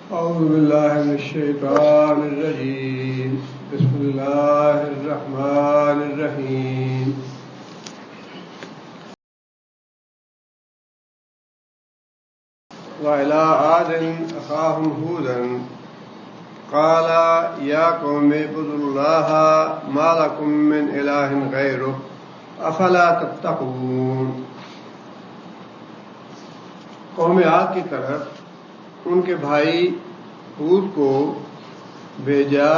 أعوذ بالله من الشيطان الرجيم. بسم الله الرحمن الرحيم. وإلى عاد أخاهم هودا قال يا قوم اعبدوا الله ما لكم من إله غيره أفلا تتقون. قوم عاد کی طرف ان کے بھائی ہود کو بھیجا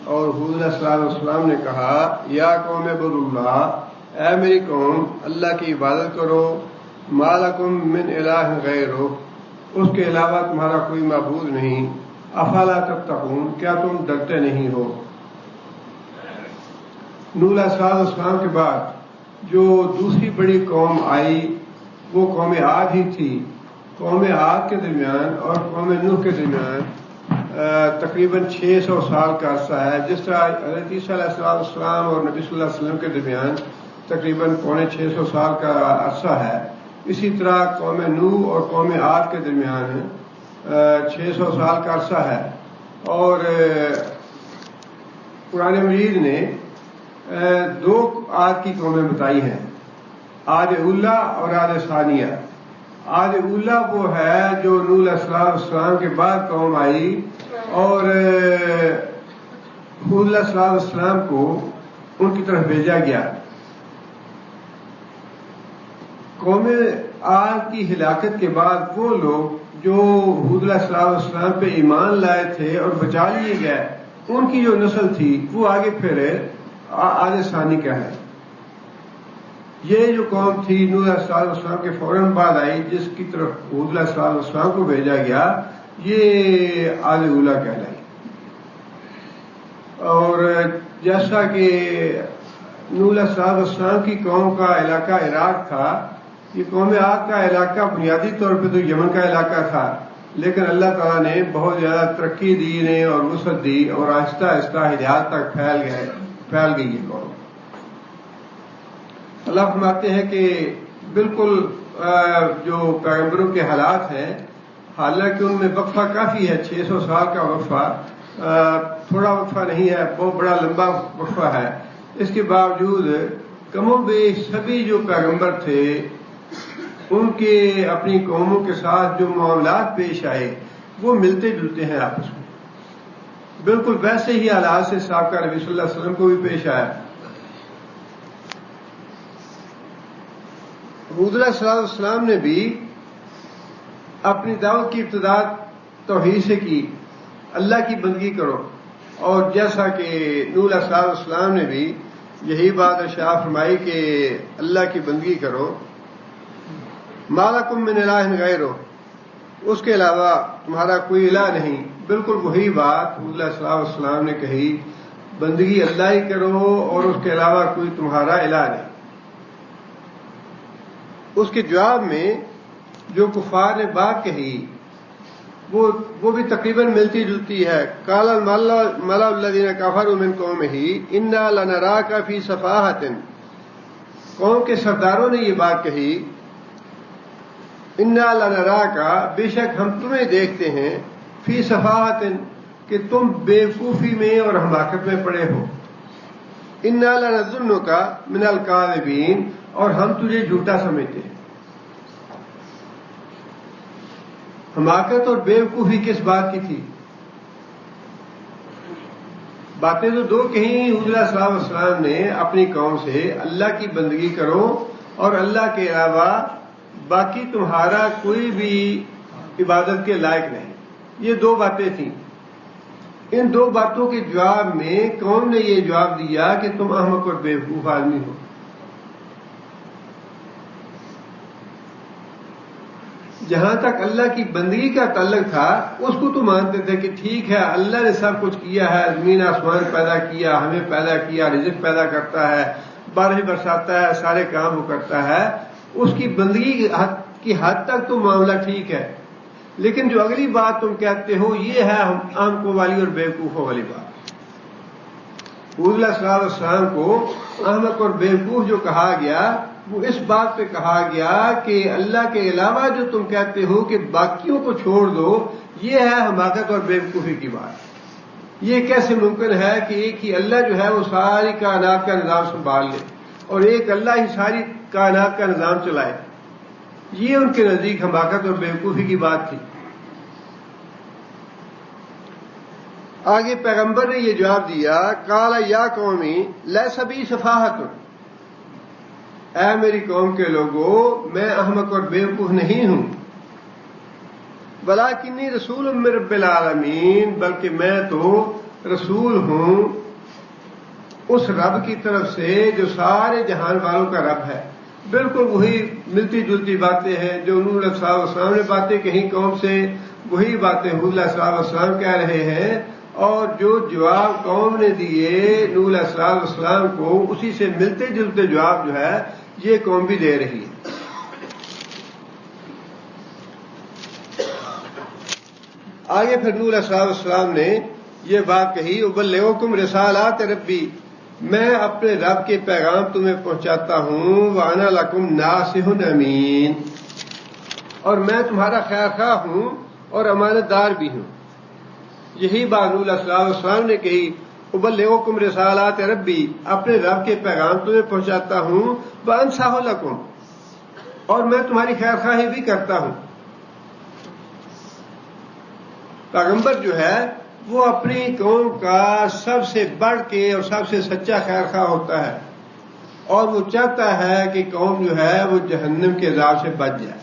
اور حود علیہ السلام نے کہا یا قوم اعبدوا اللہ، اے میری قوم اللہ کی عبادت کرو، ما لکم من الہ غیرہ، اس کے علاوہ تمہارا کوئی معبود نہیں، افلا تتقون، کیا تم ڈرتے نہیں ہو؟ نوح علیہ السلام کے بعد جو دوسری بڑی قوم آئی وہ قوم عاد ہی تھی. قوم عاد کے درمیان اور قوم نوح کے درمیان تقریباً 600 سال کا عرصہ ہے. جس طرح حضرت عیسیٰ علیہ السلام اور نبی صلی اللہ علیہ وسلم کے درمیان تقریباً 650 سال کا عرصہ ہے، اسی طرح قوم نوح اور قوم عاد کے درمیان 600 سال کا عرصہ ہے. اور قرآن مجید نے 2 عاد کی قومیں بتائی ہیں، عاد اولیٰ اور عاد ثانیہ. عاد اولیٰ وہ ہے جو نوح علیہ السلام کے بعد قوم آئی اور حود علیہ السلام کو ان کی طرف بھیجا گیا. قوم عاد کی ہلاکت کے بعد وہ لوگ جو حود علیہ السلام پہ ایمان لائے تھے اور بچا لیے گئے، ان کی جو نسل تھی وہ آگے پھر عاد ثانی کا ہے. یہ جو قوم تھی نوح علیہ السلام کے فوراً بعد آئی، جس کی طرف حود علیہ السلام کو بھیجا گیا، یہ عاد اولیٰ کہلائی. اور جیسا کہ نوح علیہ السلام کی قوم کا علاقہ عراق تھا، یہ قوم عاد کا علاقہ بنیادی طور پہ تو یمن کا علاقہ تھا، لیکن اللہ تعالیٰ نے بہت زیادہ ترقی دی انہیں اور وسعت دی اور آہستہ آہستہ حجاز تک پھیل گئی یہ قوم. اللہ فرماتے ہیں کہ بالکل جو پیغمبروں کے حالات ہیں، حالانکہ ان میں وقفہ کافی ہے، 600 سال کا وقفہ تھوڑا وقفہ نہیں ہے، بہت بڑا لمبا وقفہ ہے. اس کے باوجود کم و بیش سبھی جو پیغمبر تھے ان کے اپنی قوموں کے ساتھ جو معاملات پیش آئے وہ ملتے جلتے ہیں آپس میں، بالکل ویسے ہی حالات سے سابقہ نبی صلی اللہ علیہ وسلم کو بھی پیش آیا. حود علیہ السلام نے بھی اپنی دعوت کی ابتدا توحید سے کی، اللہ کی بندگی کرو، اور جیسا کہ نوح علیہ السلام نے بھی یہی بات ارشاد فرمائی کہ اللہ کی بندگی کرو، ما لکم من الہ غیرہ، اس کے علاوہ تمہارا کوئی الہ نہیں. بالکل وہی بات حود علیہ السلام نے کہی، بندگی اللہ ہی کرو اور اس کے علاوہ کوئی تمہارا الہ نہیں. اس کے جواب میں جو کفار نے بات کہی وہ بھی تقریباً ملتی جلتی ہے. قال الملأ الذین کفروا من قومہ انا لنراک فی سفاہۃ، قوم کے سرداروں نے یہ بات کہی، انا لنراک، بے شک ہم تمہیں دیکھتے ہیں، فی سفاہۃ، کہ تم بیوقوفی میں اور حماقت میں پڑے ہو، انا لنظنک من الکاذبین، اور ہم تجھے جھوٹا سمجھتے ہیں. حماقت اور بیوقوفی کس بات کی تھی؟ باتیں تو 2 کہیں حود علیہ السلام نے اپنی قوم سے، اللہ کی بندگی کرو اور اللہ کے علاوہ باقی تمہارا کوئی بھی عبادت کے لائق نہیں. یہ 2 باتیں تھیں. ان 2 باتوں کے جواب میں قوم نے یہ جواب دیا کہ تم احمق اور بیوقوف آدمی ہو. جہاں تک اللہ کی بندگی کا تعلق تھا اس کو تو مانتے تھے کہ ٹھیک ہے اللہ نے سب کچھ کیا ہے، زمین آسمان پیدا کیا، ہمیں پیدا کیا، رزق پیدا کرتا ہے، بارش برساتا ہے، سارے کام وہ کرتا ہے. اس کی بندگی کی حد تک تو معاملہ ٹھیک ہے، لیکن جو اگلی بات تم کہتے ہو یہ ہے احمقوں والی اور بیوقوفوں والی بات. حود علیہ السلام کو احمق اور بیوقوف جو کہا گیا وہ اس بات پہ کہا گیا کہ اللہ کے علاوہ جو تم کہتے ہو کہ باقیوں کو چھوڑ دو، یہ ہے حماقت اور بیوقوفی کی بات۔ یہ کیسے ممکن ہے کہ ایک ہی اللہ جو ہے وہ ساری کائنات کا نظام سنبھال لے اور ایک اللہ ہی ساری کائنات کا نظام چلائے؟ یہ ان کے نزدیک حماقت اور بیوقوفی کی بات تھی۔ آگے پیغمبر نے یہ جواب دیا، قال یا قومی لیس بی سفاہۃ، اے میری قوم کے لوگوں، میں احمق اور بیوقوف نہیں ہوں، ولکنی رسول من رب العالمین، بلکہ میں تو رسول ہوں اس رب کی طرف سے جو سارے جہان والوں کا رب ہے۔ بالکل وہی ملتی جلتی باتیں ہیں جو نوح علیہ السلام نے باتیں کہیں قوم سے، وہی باتیں حود علیہ السلام کہہ رہے ہیں، اور جو جواب قوم نے دیے نوح علیہ السلام کو، اسی سے ملتے جلتے جواب جو ہے یہ قوم بھی دے رہی ہے۔ آگے پھر نوح علیہ السلام نے یہ بات کہی، ابلغکم رسالات ربی، میں اپنے رب کے پیغام تمہیں پہنچاتا ہوں، وانا لکم ناصح امین، اور میں تمہارا خیر خواہ ہوں اور امانت دار بھی ہوں۔ یہی بات نوح علیہ السلام نے کہی، ابلغکم رسالات ربی، اپنے رب کے پیغام تمہیں پہنچاتا ہوں، وانصح لکم، اور میں تمہاری خیر خواہی بھی کرتا ہوں۔ پیغمبر جو ہے وہ اپنی قوم کا سب سے بڑھ کے اور سب سے سچا خیر خواہ ہوتا ہے، اور وہ چاہتا ہے کہ قوم جو ہے وہ جہنم کے عذاب سے بچ جائے۔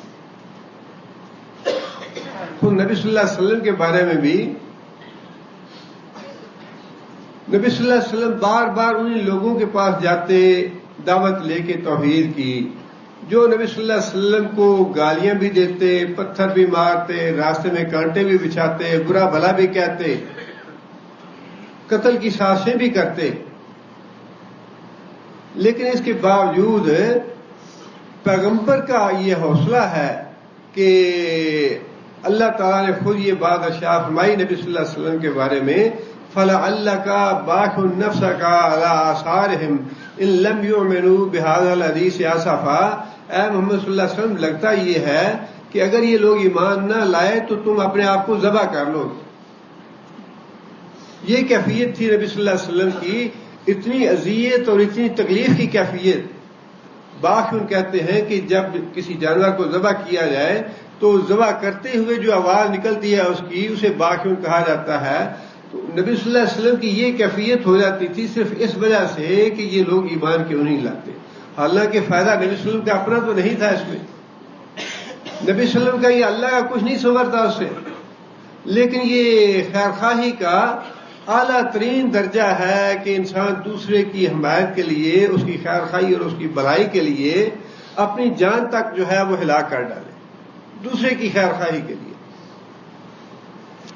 تو نبی صلی اللہ علیہ وسلم کے بارے میں بھی نبی صلی اللہ علیہ وسلم بار بار انہی لوگوں کے پاس جاتے دعوت لے کے توحید کی، جو نبی صلی اللہ علیہ وسلم کو گالیاں بھی دیتے، پتھر بھی مارتے، راستے میں کانٹے بھی بچھاتے، برا بھلا بھی کہتے، قتل کی سازشیں بھی کرتے، لیکن اس کے باوجود پیغمبر کا یہ حوصلہ ہے کہ اللہ تعالیٰ نے خود یہ بات ارشاد فرمائی نبی صلی اللہ علیہ وسلم کے بارے میں، فَلَعَلَّكَ بَاخِعٌ نَفْسَكَ عَلَىٰ آثَارِهِمْ إِن لَّمْ يُؤْمِنُوا بِهَٰذَا الْحَدِيثِ آسَفًا، اے محمد صلی اللہ علیہ وسلم، لگتا یہ ہے کہ اگر یہ لوگ ایمان نہ لائے تو تم اپنے آپ کو ذبح کر لو۔ یہ کیفیت تھی نبی صلی اللہ علیہ وسلم کی، اتنی اذیت اور اتنی تکلیف کی کیفیت۔ باخن کہتے ہیں کہ جب کسی جانور کو ذبح کیا جائے تو ذبح کرتے ہوئے جو آواز نکلتی ہے اس کی، اسے باخن کہا جاتا ہے۔ تو نبی صلی اللہ علیہ وسلم کی یہ کیفیت ہو جاتی تھی صرف اس وجہ سے کہ یہ لوگ ایمان کیوں نہیں لاتے، حالانکہ فائدہ نبی صلی اللہ علیہ وسلم کا اپنا تو نہیں تھا اس میں، نبی صلی اللہ علیہ وسلم کا یہ اللہ کا کچھ نہیں سنورتا اس سے، لیکن یہ خیر خواہی کا اعلیٰ ترین درجہ ہے کہ انسان دوسرے کی حمایت کے لیے، اس کی خیر خواہی اور اس کی بھلائی کے لیے اپنی جان تک جو ہے وہ ہلاک کر ڈالے، دوسرے کی خیر خواہی کے لیے۔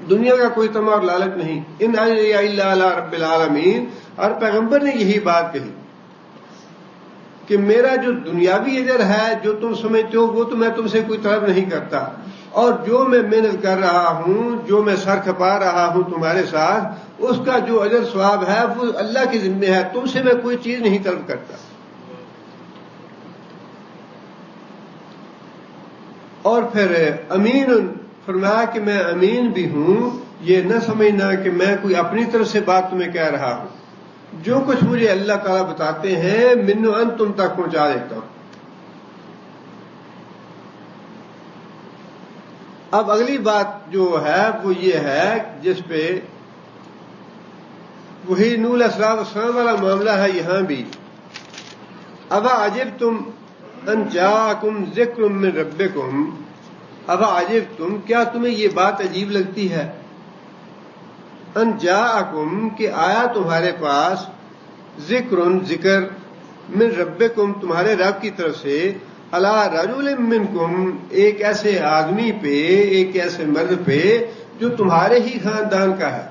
دنیا کا کوئی طمع اور لالچ نہیں، ان اجریہ الا علی رب العالمین، اور پیغمبر نے یہی بات کہی کہ میرا جو دنیاوی اجر ہے جو تم سمجھتے ہو وہ تو میں تم سے کوئی طلب نہیں کرتا، اور جو میں محنت کر رہا ہوں، جو میں سر کھپا رہا ہوں تمہارے ساتھ، اس کا جو اجر ثواب ہے وہ اللہ کے ذمہ ہے، تم سے میں کوئی چیز نہیں طلب کرتا۔ اور پھر امین فرمایا کہ میں امین بھی ہوں، یہ نہ سمجھنا کہ میں کوئی اپنی طرف سے بات تمہیں کہہ رہا ہوں، جو کچھ مجھے اللہ تعالیٰ بتاتے ہیں منو ان تم تک پہنچا دیتا ہوں۔ اب اگلی بات جو ہے وہ یہ ہے جس پہ وہی نوح علیہ السلام والا معاملہ ہے یہاں بھی، ابا عجبتم ان جاءکم ذکر من ربکم، ابا عجبتم، کیا تمہیں یہ بات عجیب لگتی ہے، ان جاءکم کہ آیا تمہارے پاس، ذکر من ربکم تمہارے رب کی طرف سے، علی رجل منکم ایک ایسے آدمی پہ، ایک ایسے مرد پہ جو تمہارے ہی خاندان کا ہے۔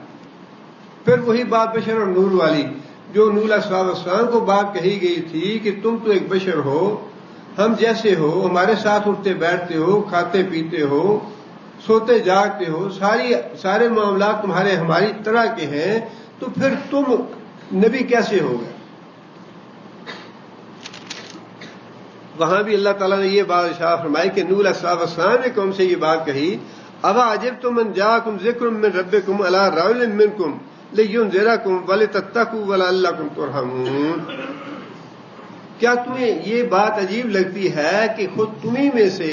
پھر وہی بات بشر اور نور والی جو نوح علیہ السلام کو بات کہی گئی تھی کہ تم تو ایک بشر ہو، ہم جیسے ہو، ہمارے ساتھ اٹھتے بیٹھتے ہو، کھاتے پیتے ہو، سوتے جاگتے ہو، سارے معاملات تمہارے ہماری طرح کے ہیں، تو پھر تم نبی کیسے ہو گئے؟ وہاں بھی اللہ تعالیٰ نے یہ بات ارشاد فرمائی کہ نوح علیہ السلام نے قوم سے یہ بات کہی، ابا عجبتم ان جاءکم ذکر من ربکم علی رجل منکم لینذرکم ولتتقوا ولعلکم ترحمون۔ کیا تمہیں یہ بات عجیب لگتی ہے کہ خود تمہیں میں سے،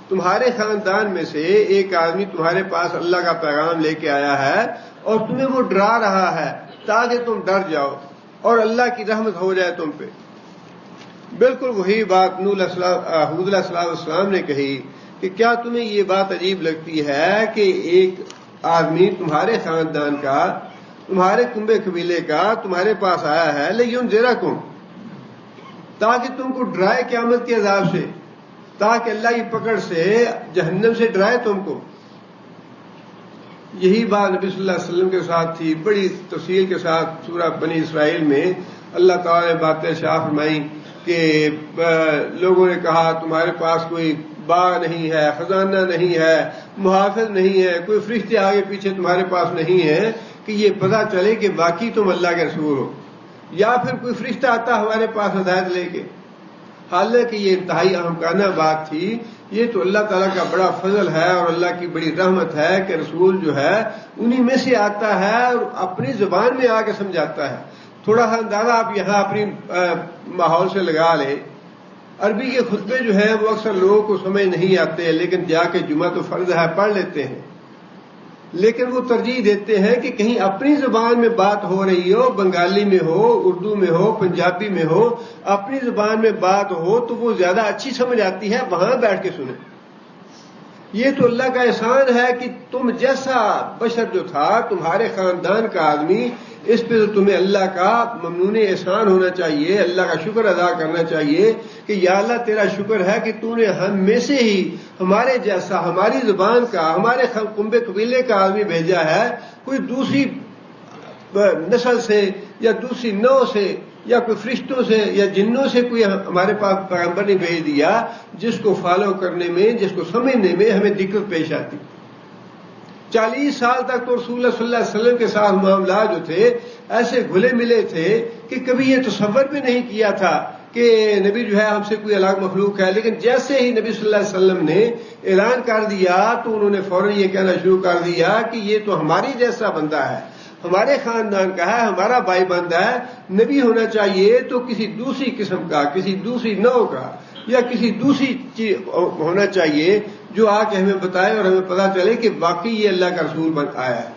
تمہارے خاندان میں سے ایک آدمی تمہارے پاس اللہ کا پیغام لے کے آیا ہے اور تمہیں وہ ڈرا رہا ہے تاکہ تم ڈر جاؤ اور اللہ کی رحمت ہو جائے تم پہ۔ بالکل وہی بات ہود علیہ السلام نے کہی کہ کیا تمہیں یہ بات عجیب لگتی ہے کہ ایک آدمی تمہارے خاندان کا، تمہارے کنبے قبیلے کا تمہارے پاس آیا ہے لینذرکم، تاکہ تم کو ڈرائے قیامت کے عذاب سے، تاکہ اللہ کی پکڑ سے، جہنم سے ڈرائے تم کو۔ یہی بات نبی صلی اللہ علیہ وسلم کے ساتھ تھی، بڑی تفصیل کے ساتھ سورہ بنی اسرائیل میں اللہ تعالیٰ نے باتیں شاہ فرمائی کہ لوگوں نے کہا تمہارے پاس کوئی باغ نہیں ہے، خزانہ نہیں ہے، محافظ نہیں ہے، کوئی فرشتے آگے پیچھے تمہارے پاس نہیں ہے کہ یہ پتہ چلے کہ واقعی تم اللہ کے رسول ہو، یا پھر کوئی فرشتہ آتا ہمارے پاس ہدایت لے کے۔ حالانکہ یہ انتہائی احمقانہ بات تھی، یہ تو اللہ تعالیٰ کا بڑا فضل ہے اور اللہ کی بڑی رحمت ہے کہ رسول جو ہے انہی میں سے آتا ہے اور اپنی زبان میں آ کے سمجھاتا ہے۔ تھوڑا سا اندازہ آپ یہاں اپنی ماحول سے لگا لیں، عربی کے خطبے جو ہیں وہ اکثر لوگوں کو سمجھ نہیں آتے، لیکن جا کے جمعہ تو فرض ہے پڑھ لیتے ہیں، لیکن وہ ترجیح دیتے ہیں کہ کہیں اپنی زبان میں بات ہو رہی ہو، بنگالی میں ہو، اردو میں ہو، پنجابی میں ہو، اپنی زبان میں بات ہو تو وہ زیادہ اچھی سمجھ آتی ہے، وہاں بیٹھ کے سنیں۔ یہ تو اللہ کا احسان ہے کہ تم جیسا بشر جو تھا، تمہارے خاندان کا آدمی، اس پہ تو تمہیں اللہ کا ممنون احسان ہونا چاہیے، اللہ کا شکر ادا کرنا چاہیے کہ یا اللہ تیرا شکر ہے کہ تو نے ہم میں سے ہی ہمارے جیسا، ہماری زبان کا، ہمارے کنبے قبیلے کا آدمی بھیجا ہے، کوئی دوسری نسل سے یا دوسری نوع سے یا کوئی فرشتوں سے یا جنوں سے کوئی ہمارے پاس پیغمبر نہیں بھیج دیا جس کو فالو کرنے میں، جس کو سمجھنے میں ہمیں دقت پیش آتی۔ 40 سال تک تو رسول اللہ صلی اللہ علیہ وسلم کے ساتھ معاملات جو تھے ایسے گھلے ملے تھے کہ کبھی یہ تصور بھی نہیں کیا تھا کہ نبی جو ہے ہم سے کوئی الگ مخلوق ہے، لیکن جیسے ہی نبی صلی اللہ علیہ وسلم نے اعلان کر دیا تو انہوں نے فوراً یہ کہنا شروع کر دیا کہ یہ تو ہماری جیسا بندہ ہے، ہمارے خاندان کا ہے، ہمارا بھائی بندہ ہے، نبی ہونا چاہیے تو کسی دوسری قسم کا، کسی دوسری نوع کا یا کسی دوسری چیز ہونا چاہیے جو آ کے ہمیں بتائے اور ہمیں پتا چلے کہ واقعی یہ اللہ کا رسول بن آیا ہے۔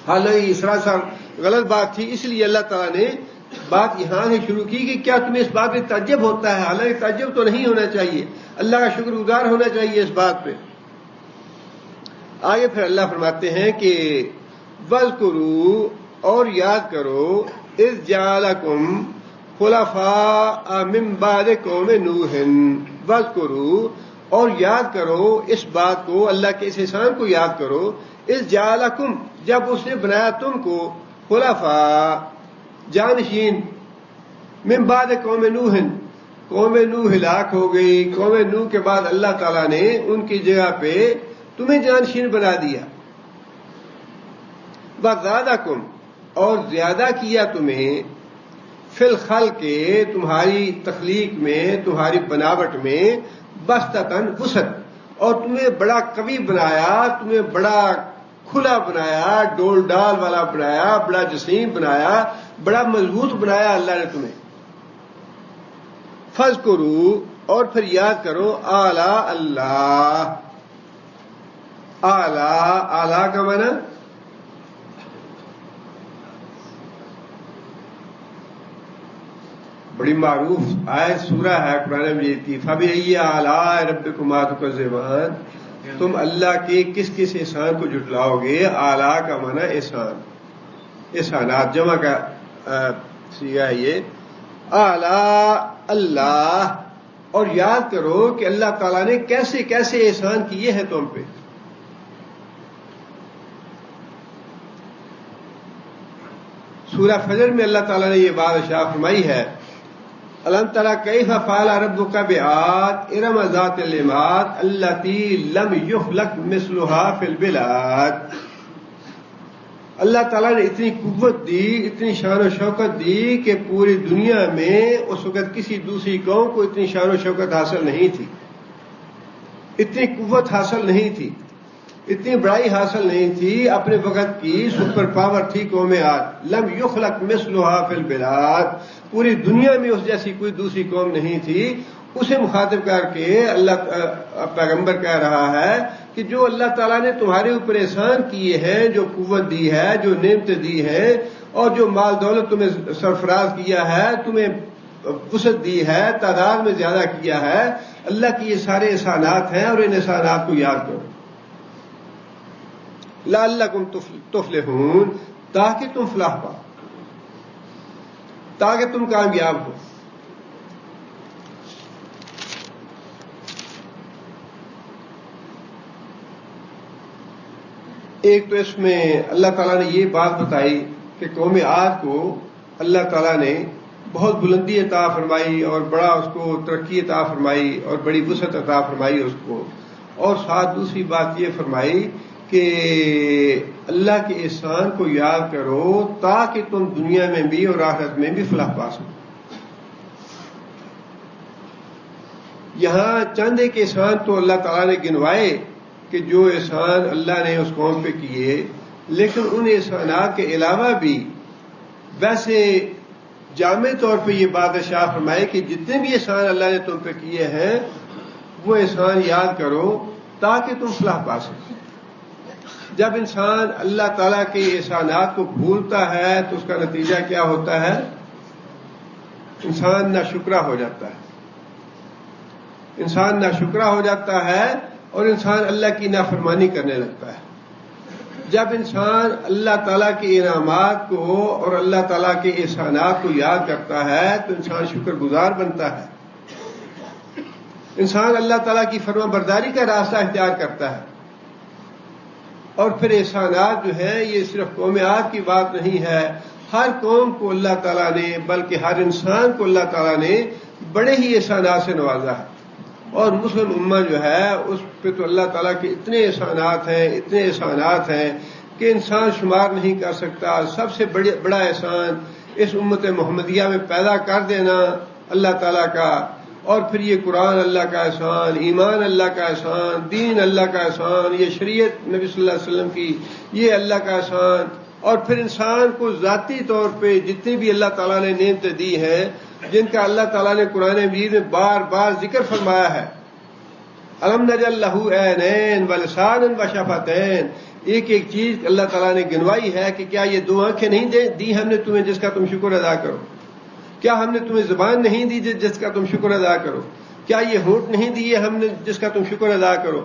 حالانکہ سراسر غلط بات تھی، اس لیے اللہ تعالیٰ نے بات یہاں سے شروع کی کہ کیا تمہیں اس بات میں تعجب ہوتا ہے؟ حالانکہ تعجب تو نہیں ہونا چاہیے، اللہ کا شکر گزار ہونا چاہیے اس بات پہ۔ آگے پھر اللہ فرماتے ہیں کہ وَاذْكُرُوا، اور یاد کرو، اِذْ جَعَلَكُمْ خُلَفَاءَ مِن بَعْدِ قَوْمِ نُوحٍ، وَاذْكُرُوا، اور یاد کرو اس بات کو، اللہ کے اس احسان کو یاد کرو، اِذْ جَعَلَكُمْ، جب اس نے بنایا تم کو، خُلَفَاء، جانشین، من بعد قوم نوح، قوم نوح ہلاک ہو گئی، قوم نوح کے بعد اللہ تعالیٰ نے ان کی جگہ پہ تمہیں جانشین بنا دیا، وَزَادَكُمْ، اور زیادہ کیا تمہیں، فی الخلق، تمہاری تخلیق میں، تمہاری بناوٹ میں، بسطتاً وسعت، اور تمہیں بڑا قوی بنایا، تمہیں بڑا کھلا بنایا، ڈول ڈال والا بنایا، بڑا جسیم بنایا، بڑا مضبوط بنایا اللہ نے تمہیں۔ فَاذْكُرُوا، اور پھر یاد کرو، آلاء اللہ، آلہ کا معنی بڑی معروف آیت سورہ ہے قرآن مجید کی، فَبِأَيِّ آلَاءِ رَبِّكُمَا تُكَذِّبَانِ، تم اللہ کے کس کس احسان کو جھٹلاؤ گے؟ آلہ کا معنی احسان، احسانات جمع کا صیغہ ہے یہ، آلہ اللہ، اور یاد کرو کہ اللہ تعالیٰ نے کیسے کیسے احسان کیے ہیں تم پہ۔ سورہ فجر میں اللہ تعالیٰ نے یہ بات ارشاد فرمائی ہے، أَلَمْ تَرَ كَيْفَ فَعَلَ رَبُّكَ بِعَادٍ إِرَمَ ذَاتِ الْعِمَادِ الَّتِي لَمْ يُخْلَقْ مِثْلُهَا فِي الْبِلَادِ۔ اللہ تعالیٰ نے اتنی قوت دی، اتنی شان و شوکت دی کہ پوری دنیا میں اس وقت کسی دوسری قوم کو اتنی شان و شوکت حاصل نہیں تھی، اتنی قوت حاصل نہیں تھی، اتنی بڑائی حاصل نہیں تھی۔ اپنے وقت کی سپر پاور تھی قوم عاد، لم یخلق مثلها فی البلاد، پوری دنیا میں اس جیسی کوئی دوسری قوم نہیں تھی۔ اسے مخاطب کر کے اللہ پیغمبر کہہ رہا ہے کہ جو اللہ تعالیٰ نے تمہارے اوپر احسان کیے ہیں، جو قوت دی ہے، جو نعمتیں دی ہیں، اور جو مال دولت تمہیں سرفراز کیا ہے، تمہیں وسعت دی ہے، تعداد میں زیادہ کیا ہے، اللہ کی یہ سارے احسانات ہیں، اور ان احسانات کو یاد کرو۔ لعلکم تفلحون، تاکہ تم فلاح پاؤ، تاکہ تم کامیاب ہو۔ ایک تو اس میں اللہ تعالیٰ نے یہ بات بتائی کہ قوم عاد کو اللہ تعالیٰ نے بہت بلندی عطا فرمائی اور بڑا اس کو ترقی عطا فرمائی اور بڑی وسعت عطا فرمائی اس کو، اور ساتھ دوسری بات یہ فرمائی کہ اللہ کے احسان کو یاد کرو تاکہ تم دنیا میں بھی اور آخرت میں بھی فلاح پا سکو۔ یہاں چند ایک احسان تو اللہ تعالیٰ نے گنوائے کہ جو احسان اللہ نے اس قوم پہ کیے، لیکن ان احسانات کے علاوہ بھی ویسے جامع طور پہ یہ بات ارشاد فرمائے کہ جتنے بھی احسان اللہ نے تم پہ کیے ہیں وہ احسان یاد کرو تاکہ تم فلاح پا سکو۔ جب انسان اللہ تعالیٰ کے احسانات کو بھولتا ہے تو اس کا نتیجہ کیا ہوتا ہے؟ انسان ناشکرا ہو جاتا ہے، انسان ناشکرا ہو جاتا ہے اور انسان اللہ کی نافرمانی کرنے لگتا ہے۔ جب انسان اللہ تعالیٰ کے انعامات کو اور اللہ تعالیٰ کے احسانات کو یاد کرتا ہے تو انسان شکر گزار بنتا ہے، انسان اللہ تعالیٰ کی فرما برداری کا راستہ اختیار کرتا ہے۔ اور پھر احسانات جو ہیں یہ صرف قوم عاد کی بات نہیں ہے، ہر قوم کو اللہ تعالیٰ نے، بلکہ ہر انسان کو اللہ تعالیٰ نے بڑے ہی احسانات سے نوازا ہے۔ اور مسلم امہ جو ہے اس پہ تو اللہ تعالیٰ کے اتنے احسانات ہیں، اتنے احسانات ہیں کہ انسان شمار نہیں کر سکتا۔ سب سے بڑا احسان اس امت محمدیہ میں پیدا کر دینا اللہ تعالیٰ کا، اور پھر یہ قرآن اللہ کا احسان، ایمان اللہ کا احسان، دین اللہ کا احسان، یہ شریعت نبی صلی اللہ علیہ وسلم کی، یہ اللہ کا احسان، اور پھر انسان کو ذاتی طور پہ جتنی بھی اللہ تعالیٰ نے نعمتیں دی ہیں جن کا اللہ تعالیٰ نے قرآن مجید میں بار بار ذکر فرمایا ہے، الم نجعل لہ عینین ولسانا وشفتین، ایک ایک چیز اللہ تعالیٰ نے گنوائی ہے کہ کیا یہ دو آنکھیں نہیں دی ہم نے تمہیں جس کا تم شکر ادا کرو؟ کیا ہم نے تمہیں زبان نہیں دی جس کا تم شکر ادا کرو؟ کیا یہ ہونٹ نہیں دیے ہم نے جس کا تم شکر ادا کرو؟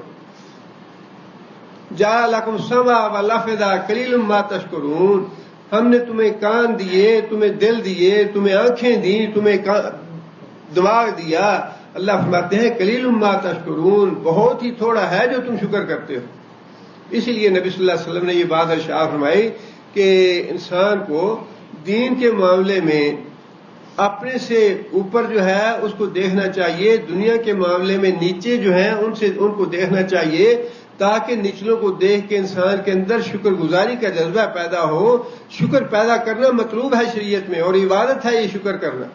جعل لکم السمع والافئدہ قلیلا ما تشکرون، ہم نے تمہیں کان دیے، تمہیں دل دیے، تمہیں آنکھیں دی، تمہیں دماغ دیا۔ اللہ فرماتے ہیں قلیلا ما تشکرون، بہت ہی تھوڑا ہے جو تم شکر کرتے ہو۔ اسی لیے نبی صلی اللہ علیہ وسلم نے یہ بات ارشاد فرمائی کہ انسان کو دین کے معاملے میں اپنے سے اوپر جو ہے اس کو دیکھنا چاہیے، دنیا کے معاملے میں نیچے جو ہیں ان کو دیکھنا چاہیے، تاکہ نچلوں کو دیکھ کے انسان کے اندر شکر گزاری کا جذبہ پیدا ہو۔ شکر پیدا کرنا مطلوب ہے شریعت میں، اور عبادت ہے یہ شکر کرنا۔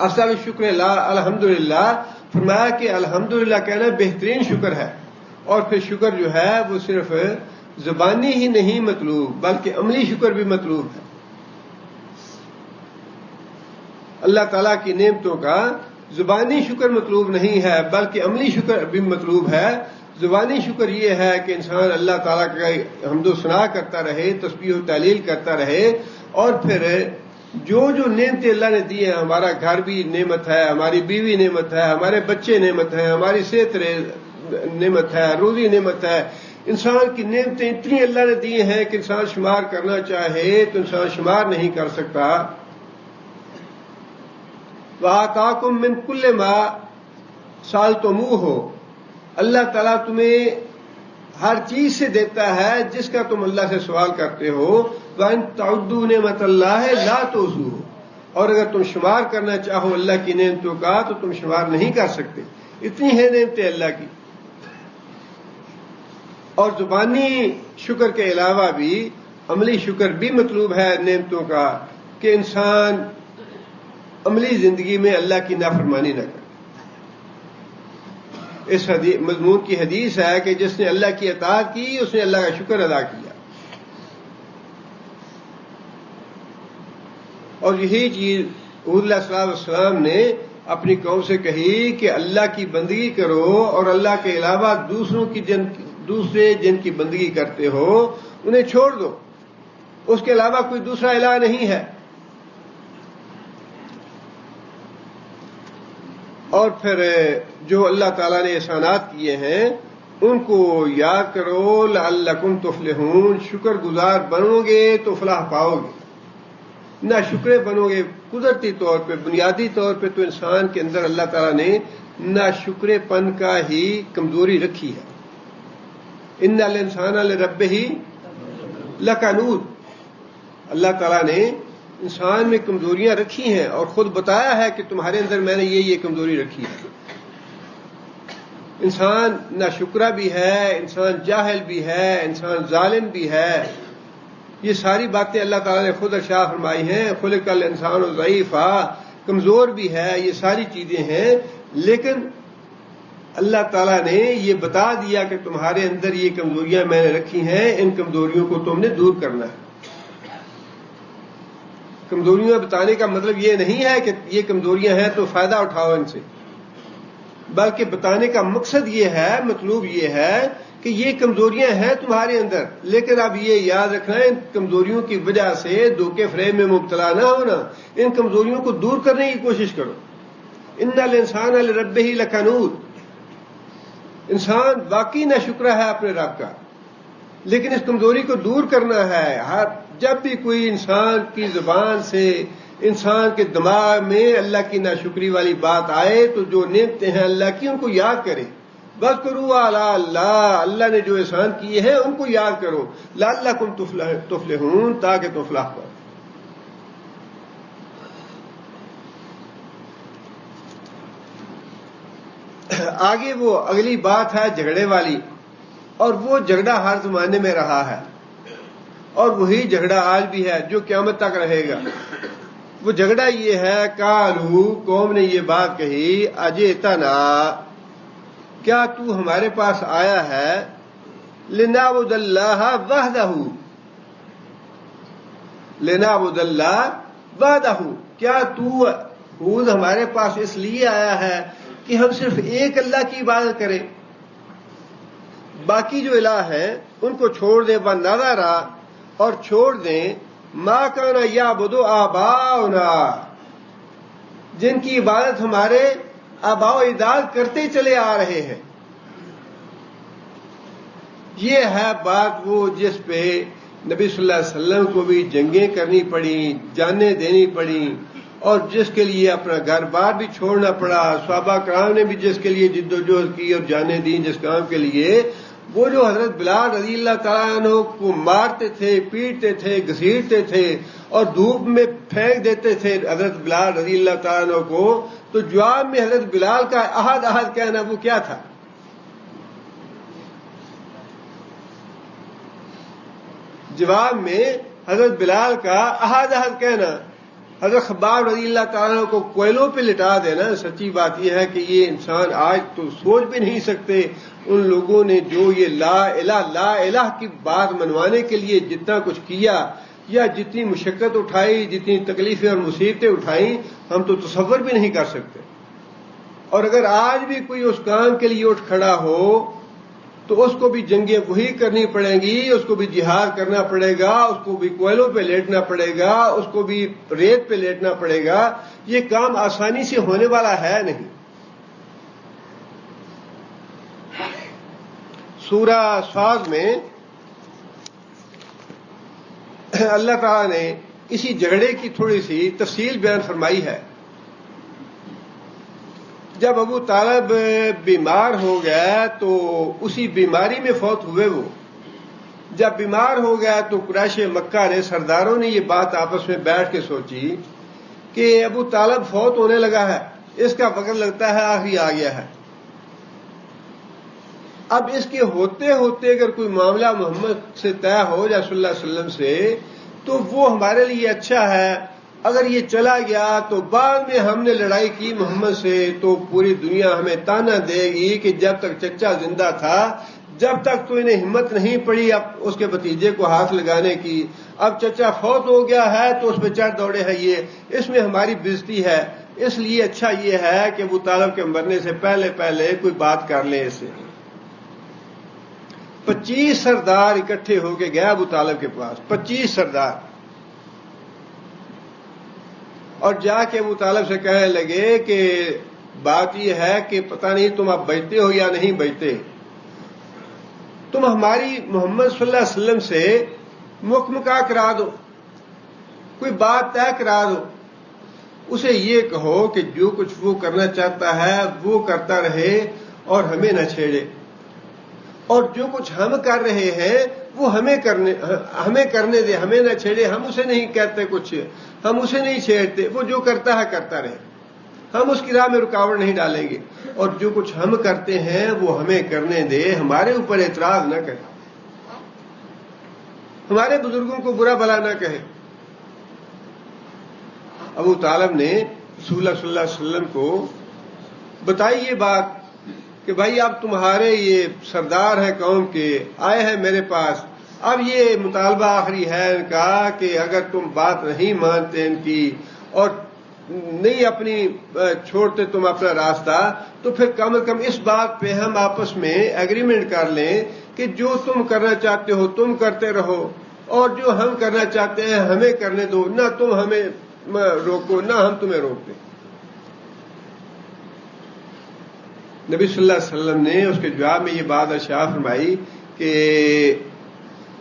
اصل شکر الحمدللہ، فرمایا کہ الحمدللہ کہنا بہترین شکر ہے، اور پھر شکر جو ہے وہ صرف زبانی ہی نہیں مطلوب بلکہ عملی شکر بھی مطلوب ہے۔ اللہ تعالیٰ کی نعمتوں کا زبانی شکر مطلوب نہیں ہے بلکہ عملی شکر بھی مطلوب ہے۔ زبانی شکر یہ ہے کہ انسان اللہ تعالیٰ کا حمد و ثنا کرتا رہے، تسبیح و تحلیل کرتا رہے، اور پھر جو نعمتیں اللہ نے دی ہیں، ہمارا گھر بھی نعمت ہے، ہماری بیوی نعمت ہے، ہمارے بچے نعمت ہیں، ہماری صحت نعمت ہے، روزی نعمت ہے، انسان کی نعمتیں اتنی اللہ نے دی ہیں کہ انسان شمار کرنا چاہے تو انسان شمار نہیں کر سکتا۔ وَآتَاكُم مِّن كُلِّ مَا سَأَلْتُمُوهُ، اللہ تعالیٰ تمہیں ہر چیز سے دیتا ہے جس کا تم اللہ سے سوال کرتے ہو۔ وَإِن تَعُدُّوا نِعْمَتَ اللَّهِ لَا تُحْصُوهَا، اور اگر تم شمار کرنا چاہو اللہ کی نعمتوں کا تو تم شمار نہیں کر سکتے، اتنی ہیں نعمتیں اللہ کی۔ اور زبانی شکر کے علاوہ بھی عملی شکر بھی مطلوب ہے نعمتوں کا، کہ انسان عملی زندگی میں اللہ کی نافرمانی نہ کرے۔ اس مضمون کی حدیث ہے کہ جس نے اللہ کی اطاعت کی اس نے اللہ کا شکر ادا کیا، اور یہی چیز حضور علیہ الصلوۃ والسلام نے اپنی قوم سے کہی کہ اللہ کی بندگی کرو، اور اللہ کے علاوہ دوسرے جن کی بندگی کرتے ہو انہیں چھوڑ دو، اس کے علاوہ کوئی دوسرا الہ نہیں ہے۔ اور پھر جو اللہ تعالیٰ نے احسانات کیے ہیں ان کو یاد کرو، لعلکم تفلحون، شکر گزار بنو گے تو فلاح پاؤ گے، نہ شکرے بنو گے قدرتی طور پہ بنیادی طور پہ تو انسان کے اندر اللہ تعالیٰ نے نہ شکرے پن کا ہی کمزوری رکھی ہے۔ ان الانسان لربہ لکنود، اللہ تعالیٰ نے انسان میں کمزوریاں رکھی ہیں اور خود بتایا ہے کہ تمہارے اندر میں نے یہ کمزوری رکھی ہے۔ انسان نہ شکرا بھی ہے، انسان جاہل بھی ہے، انسان ظالم بھی ہے، یہ ساری باتیں اللہ تعالیٰ نے خود ارشاد فرمائی ہیں۔ خلق الانسان ضعیفا، کمزور بھی ہے، یہ ساری چیزیں ہیں، لیکن اللہ تعالیٰ نے یہ بتا دیا کہ تمہارے اندر یہ کمزوریاں میں نے رکھی ہیں، ان کمزوریوں کو تم نے دور کرنا ہے۔ کمزوریاں بتانے کا مطلب یہ نہیں ہے کہ یہ کمزوریاں ہیں تو فائدہ اٹھاؤ ان سے، بلکہ بتانے کا مقصد یہ ہے، مطلوب یہ ہے کہ یہ کمزوریاں ہیں تمہارے اندر، لیکن اب یہ یاد رکھنا ان کمزوریوں کی وجہ سے دھوکے فریب میں مبتلا نہ ہونا، ان کمزوریوں کو دور کرنے کی کوشش کرو۔ ان الانسان لربہ لکنود، انسان واقعی نہ شکرہ ہے اپنے رب کا، لیکن اس کمزوری کو دور کرنا ہے۔ جب بھی کوئی انسان کی زبان سے، انسان کے دماغ میں اللہ کی ناشکری والی بات آئے تو جو نعمتیں ہیں اللہ کی ان کو یاد کرے۔ وَاذْكُرُوا آلَاءَ اللَّهِ، اللہ نے جو احسان کیے ہیں ان کو یاد کرو، لَعَلَّكُمْ تُفْلِحُونَ، تاکہ تم فلاح پاؤ۔ آگے وہ اگلی بات ہے جھگڑے والی، اور وہ جھگڑا ہر زمانے میں رہا ہے اور وہی جھگڑا آج بھی ہے جو قیامت تک رہے گا۔ وہ جھگڑا یہ ہے، قالوا، قوم نے یہ بات کہی، اجئتنا، کیا تو ہمارے پاس آیا ہے، لنعبد اللہ وحدہ، لنعبد اللہ وحدہ، کیا تو حود ہمارے پاس اس لیے آیا ہے کہ ہم صرف ایک اللہ کی عبادت کریں، باقی جو الہ ہیں ان کو چھوڑ دیں، وَنَذَرَ، اور چھوڑ دیں مَا كَانَ يَعْبُدُ آبَاؤُنَا، جن کی عبادت ہمارے آباء و اجداد کرتے چلے آ رہے ہیں۔ یہ ہے بات وہ جس پہ نبی صلی اللہ علیہ وسلم کو بھی جنگیں کرنی پڑیں، جانیں دینی پڑیں، اور جس کے لیے اپنا گھر بار بھی چھوڑنا پڑا۔ صحابہ کرام نے بھی جس کے لیے جد و جہد کی اور جانیں دیں جس کام کے لیے، وہ جو حضرت بلال رضی اللہ تعالیٰ عنہ کو مارتے تھے، پیٹتے تھے، گھسیٹتے تھے اور دھوپ میں پھینک دیتے تھے حضرت بلال رضی اللہ تعالیٰ عنہ کو، تو جواب میں حضرت بلال کا احد احد کہنا وہ کیا تھا؟ جواب میں حضرت بلال کا احد احد کہنا، حضرت خباب رضی اللہ تعالیٰ کو کوئلوں پہ لٹا دینا۔ سچی بات یہ ہے کہ یہ انسان آج تو سوچ بھی نہیں سکتے ان لوگوں نے جو یہ لا الہ کی بات منوانے کے لیے جتنا کچھ کیا، یا جتنی مشقت اٹھائی، جتنی تکلیفیں اور مصیبتیں اٹھائیں، ہم تو تصور بھی نہیں کر سکتے۔ اور اگر آج بھی کوئی اس کام کے لیے اٹھ کھڑا ہو تو اس کو بھی جنگیں وہی کرنی پڑیں گی، اس کو بھی جہاد کرنا پڑے گا، اس کو بھی کوئلوں پہ لیٹنا پڑے گا، اس کو بھی ریت پہ لیٹنا پڑے گا۔ یہ کام آسانی سے ہونے والا ہے نہیں۔ سورہ صاد میں اللہ تعالیٰ نے اسی جھگڑے کی تھوڑی سی تفصیل بیان فرمائی ہے۔ جب ابو طالب بیمار ہو گیا تو اسی بیماری میں فوت ہوئے وہ۔ جب بیمار ہو گیا تو قریش مکہ نے، سرداروں نے یہ بات آپس میں بیٹھ کے سوچی کہ ابو طالب فوت ہونے لگا ہے، اس کا وقت لگتا ہے آخری آ گیا ہے، اب اس کے ہوتے ہوتے اگر کوئی معاملہ محمد سے طے ہو جائے صلی اللہ علیہ وسلم سے تو وہ ہمارے لیے اچھا ہے. اگر یہ چلا گیا تو بعد میں ہم نے لڑائی کی محمد سے تو پوری دنیا ہمیں تانا دے گی کہ جب تک چچا زندہ تھا جب تک تو انہیں ہمت نہیں پڑی اب اس کے بھتیجے کو ہاتھ لگانے کی. اب چچا فوت ہو گیا ہے تو اس پہ چڑھ دوڑے ہیں. یہ اس میں ہماری بےزتی ہے. اس لیے اچھا یہ ہے کہ ابو طالب کے مرنے سے پہلے پہلے کوئی بات کر لیں. اس سے 25 سردار اکٹھے ہو کے گئے ابو طالب کے پاس. 25 سردار. اور جا کے ابو طالب سے کہنے لگے کہ بات یہ ہے کہ پتہ نہیں تم اب بچتے ہو یا نہیں بچتے. تم ہماری محمد صلی اللہ علیہ وسلم سے مکمکا کرا دو, کوئی بات طے کرا دو. اسے یہ کہو کہ جو کچھ وہ کرنا چاہتا ہے وہ کرتا رہے اور ہمیں نہ چھیڑے, اور جو کچھ ہم کر رہے ہیں وہ ہمیں کرنے دے, ہمیں نہ چھیڑے. ہم اسے نہیں کہتے کچھ, ہم اسے نہیں چھیڑتے, وہ جو کرتا ہے کرتا رہے, ہم اس کی راہ میں رکاوٹ نہیں ڈالیں گے. اور جو کچھ ہم کرتے ہیں وہ ہمیں کرنے دے, ہمارے اوپر اعتراض نہ کرے, ہمارے بزرگوں کو برا بھلا نہ کہے. ابو طالب نے رسول اللہ صلی اللہ علیہ وسلم کو بتائی یہ بات کہ بھائی اب تمہارے یہ سردار ہیں قوم کے, آئے ہیں میرے پاس. اب یہ مطالبہ آخری ہے ان کا کہ اگر تم بات نہیں مانتے ان کی اور نہیں اپنی چھوڑتے تم اپنا راستہ تو پھر کم از کم اس بات پہ ہم آپس میں ایگریمنٹ کر لیں کہ جو تم کرنا چاہتے ہو تم کرتے رہو اور جو ہم کرنا چاہتے ہیں ہمیں کرنے دو, نہ تم ہمیں روکو نہ ہم تمہیں روکتے. نبی صلی اللہ علیہ وسلم نے اس کے جواب میں یہ بات ارشاد فرمائی کہ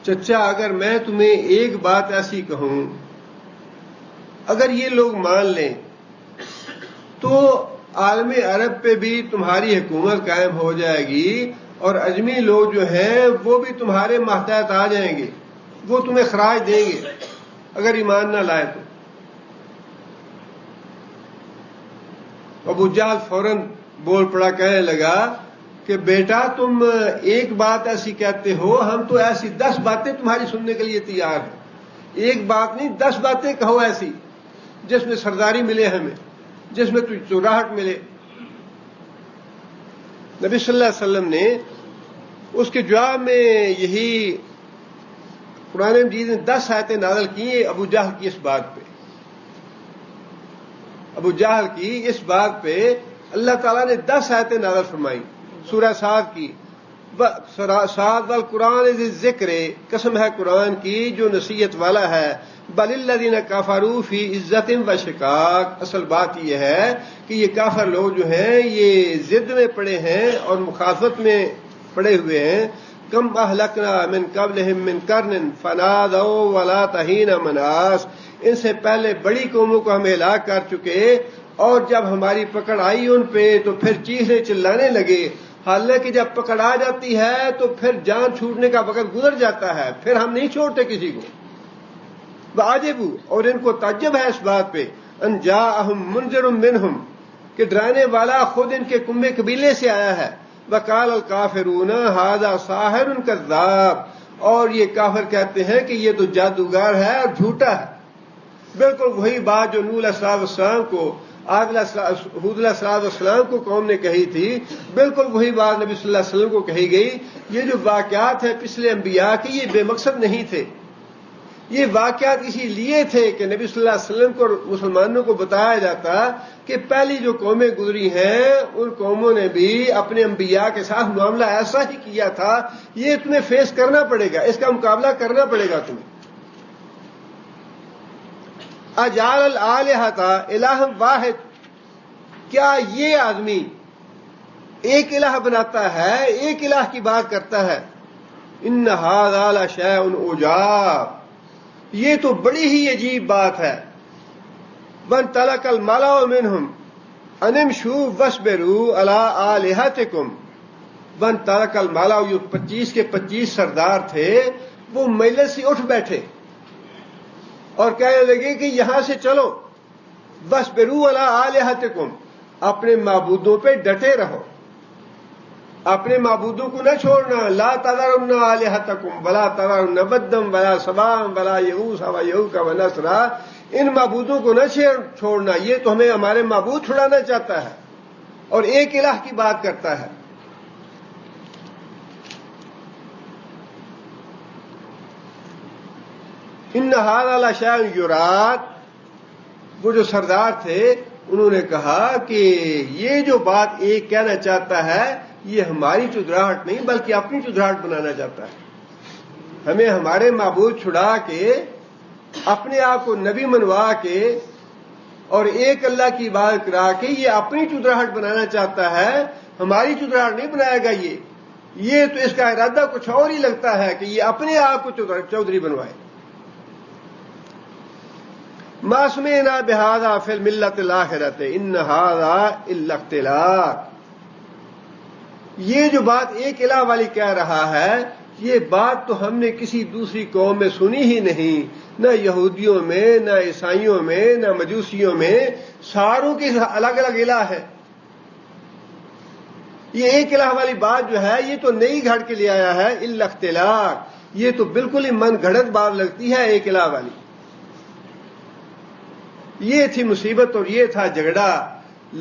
چچا اگر میں تمہیں ایک بات ایسی کہوں, اگر یہ لوگ مان لیں تو عالم عرب پہ بھی تمہاری حکومت قائم ہو جائے گی اور اجمی لوگ جو ہیں وہ بھی تمہارے ماتحت آ جائیں گے, وہ تمہیں خراج دیں گے اگر ایمان نہ لائے تو. ابو جہل فوراً بول پڑا, کہنے لگا کہ بیٹا تم ایک بات ایسی کہتے ہو, ہم تو ایسی 10 باتیں تمہاری سننے کے لیے تیار ہیں. ایک بات نہیں 10 باتیں کہو ایسی جس میں سرداری ملے ہمیں, جس میں تجھ چوراہٹ ملے. نبی صلی اللہ علیہ وسلم نے اس کے جواب میں یہی قرآن مجید نے 10 آیتیں نازل کی ابو جہل کی اس بات پہ. ابو جہل کی اس بات پہ اللہ تعالیٰ نے 10 آیتیں نازل فرمائی سورہ صاد کی. صاد والقرآن ذی الذکر, قسم ہے قرآن کی جو نصیحت والا ہے. بل الذین کفروا فی عزت و شقاق, اصل بات یہ ہے کہ یہ کافر لوگ جو ہیں یہ ضد میں پڑے ہیں اور مخالفت میں پڑے ہوئے ہیں. کم اہلکنا من قبلہم من قرن فنادوا ولا تحین مناص, ان سے پہلے بڑی قوموں کو ہم ہلاک کر چکے اور جب ہماری پکڑ آئی ان پہ تو پھر چیخنے چلانے لگے. حالانکہ جب پکڑ آ جاتی ہے تو پھر جان چھوٹنے کا وقت گزر جاتا ہے, پھر ہم نہیں چھوڑتے کسی کو. وعجبوا, اور ان کو تعجب ہے اس بات پہ, ان جاءہم منذر منہم, کہ ڈرانے والا خود ان کے قوم قبیلے سے آیا ہے. وقال الکافرون ھذا ساحر کذاب, اور یہ کافر کہتے ہیں کہ یہ تو جادوگر ہے اور جھوٹا ہے. بالکل وہی بات جو نوح علیہ السلام کو ہود علیہ السلام کو قوم نے کہی تھی, بالکل وہی بات نبی صلی اللہ علیہ وسلم کو کہی گئی. یہ جو واقعات ہیں پچھلے انبیاء کے یہ بے مقصد نہیں تھے, یہ واقعات اسی لیے تھے کہ نبی صلی اللہ علیہ وسلم کو مسلمانوں کو بتایا جاتا کہ پہلی جو قومیں گزری ہیں ان قوموں نے بھی اپنے انبیاء کے ساتھ معاملہ ایسا ہی کیا تھا. یہ تمہیں فیس کرنا پڑے گا, اس کا مقابلہ کرنا پڑے گا تمہیں. اجعل الآلہۃ الہ واحد, کیا یہ آدمی ایک الہ بناتا ہے, ایک الہ کی بات کرتا ہے. ان ھذا لشیء عجاب, یہ تو بڑی ہی عجیب بات ہے. وانطلق الملأ منہم ان امشوا واصبروا علی آلہتکم. وانطلق الملأ, یہ 25 کے 25 سردار تھے, وہ مجلس سے اٹھ بیٹھے اور کہنے لگے کہ یہاں سے چلو. واصبروا علی آلہتکم, اپنے معبودوں پہ ڈٹے رہو. اپنے معبودوں کو نہ چھوڑنا. لا تذرن آلہتکم ولا تذرن ودم ولا سواعا ولا یغوث ویعوق ونسرا. ان معبودوں کو نہ چھوڑنا. یہ تو ہمیں ہمارے معبود چھڑانا چاہتا ہے اور ایک الہ کی بات کرتا ہے. ان ھذا لشیء یراد. وہ جو سردار تھے انہوں نے کہا کہ یہ جو بات ایک کہنا چاہتا ہے یہ ہماری چدراہٹ نہیں بلکہ اپنی چدراہٹ بنانا چاہتا ہے. ہمیں ہمارے معبود چھڑا کے اپنے آپ کو نبی منوا کے اور ایک اللہ کی عبادت کرا کے یہ اپنی چدراہٹ بنانا چاہتا ہے. ہماری چدراہٹ نہیں بنائے گا. یہ تو اس کا ارادہ کچھ اور ہی لگتا ہے کہ یہ اپنے آپ کو چودھری بنوائے. ما سمعنا بہذا فی الملۃ الاخرۃ ان ھذا الا اختلاق. یہ جو بات ایک الہ والی کہہ رہا ہے یہ بات تو ہم نے کسی دوسری قوم میں سنی ہی نہیں. نہ یہودیوں میں نہ عیسائیوں میں نہ مجوسیوں میں. ساروں کے الگ الگ الہ ہے. یہ ایک الہ والی بات جو ہے یہ تو نئی گھڑ کے لے آیا ہے. الا اختلاق. یہ تو بالکل ہی من گھڑت بات لگتی ہے ایک الہ والی. یہ تھی مصیبت اور یہ تھا جھگڑا.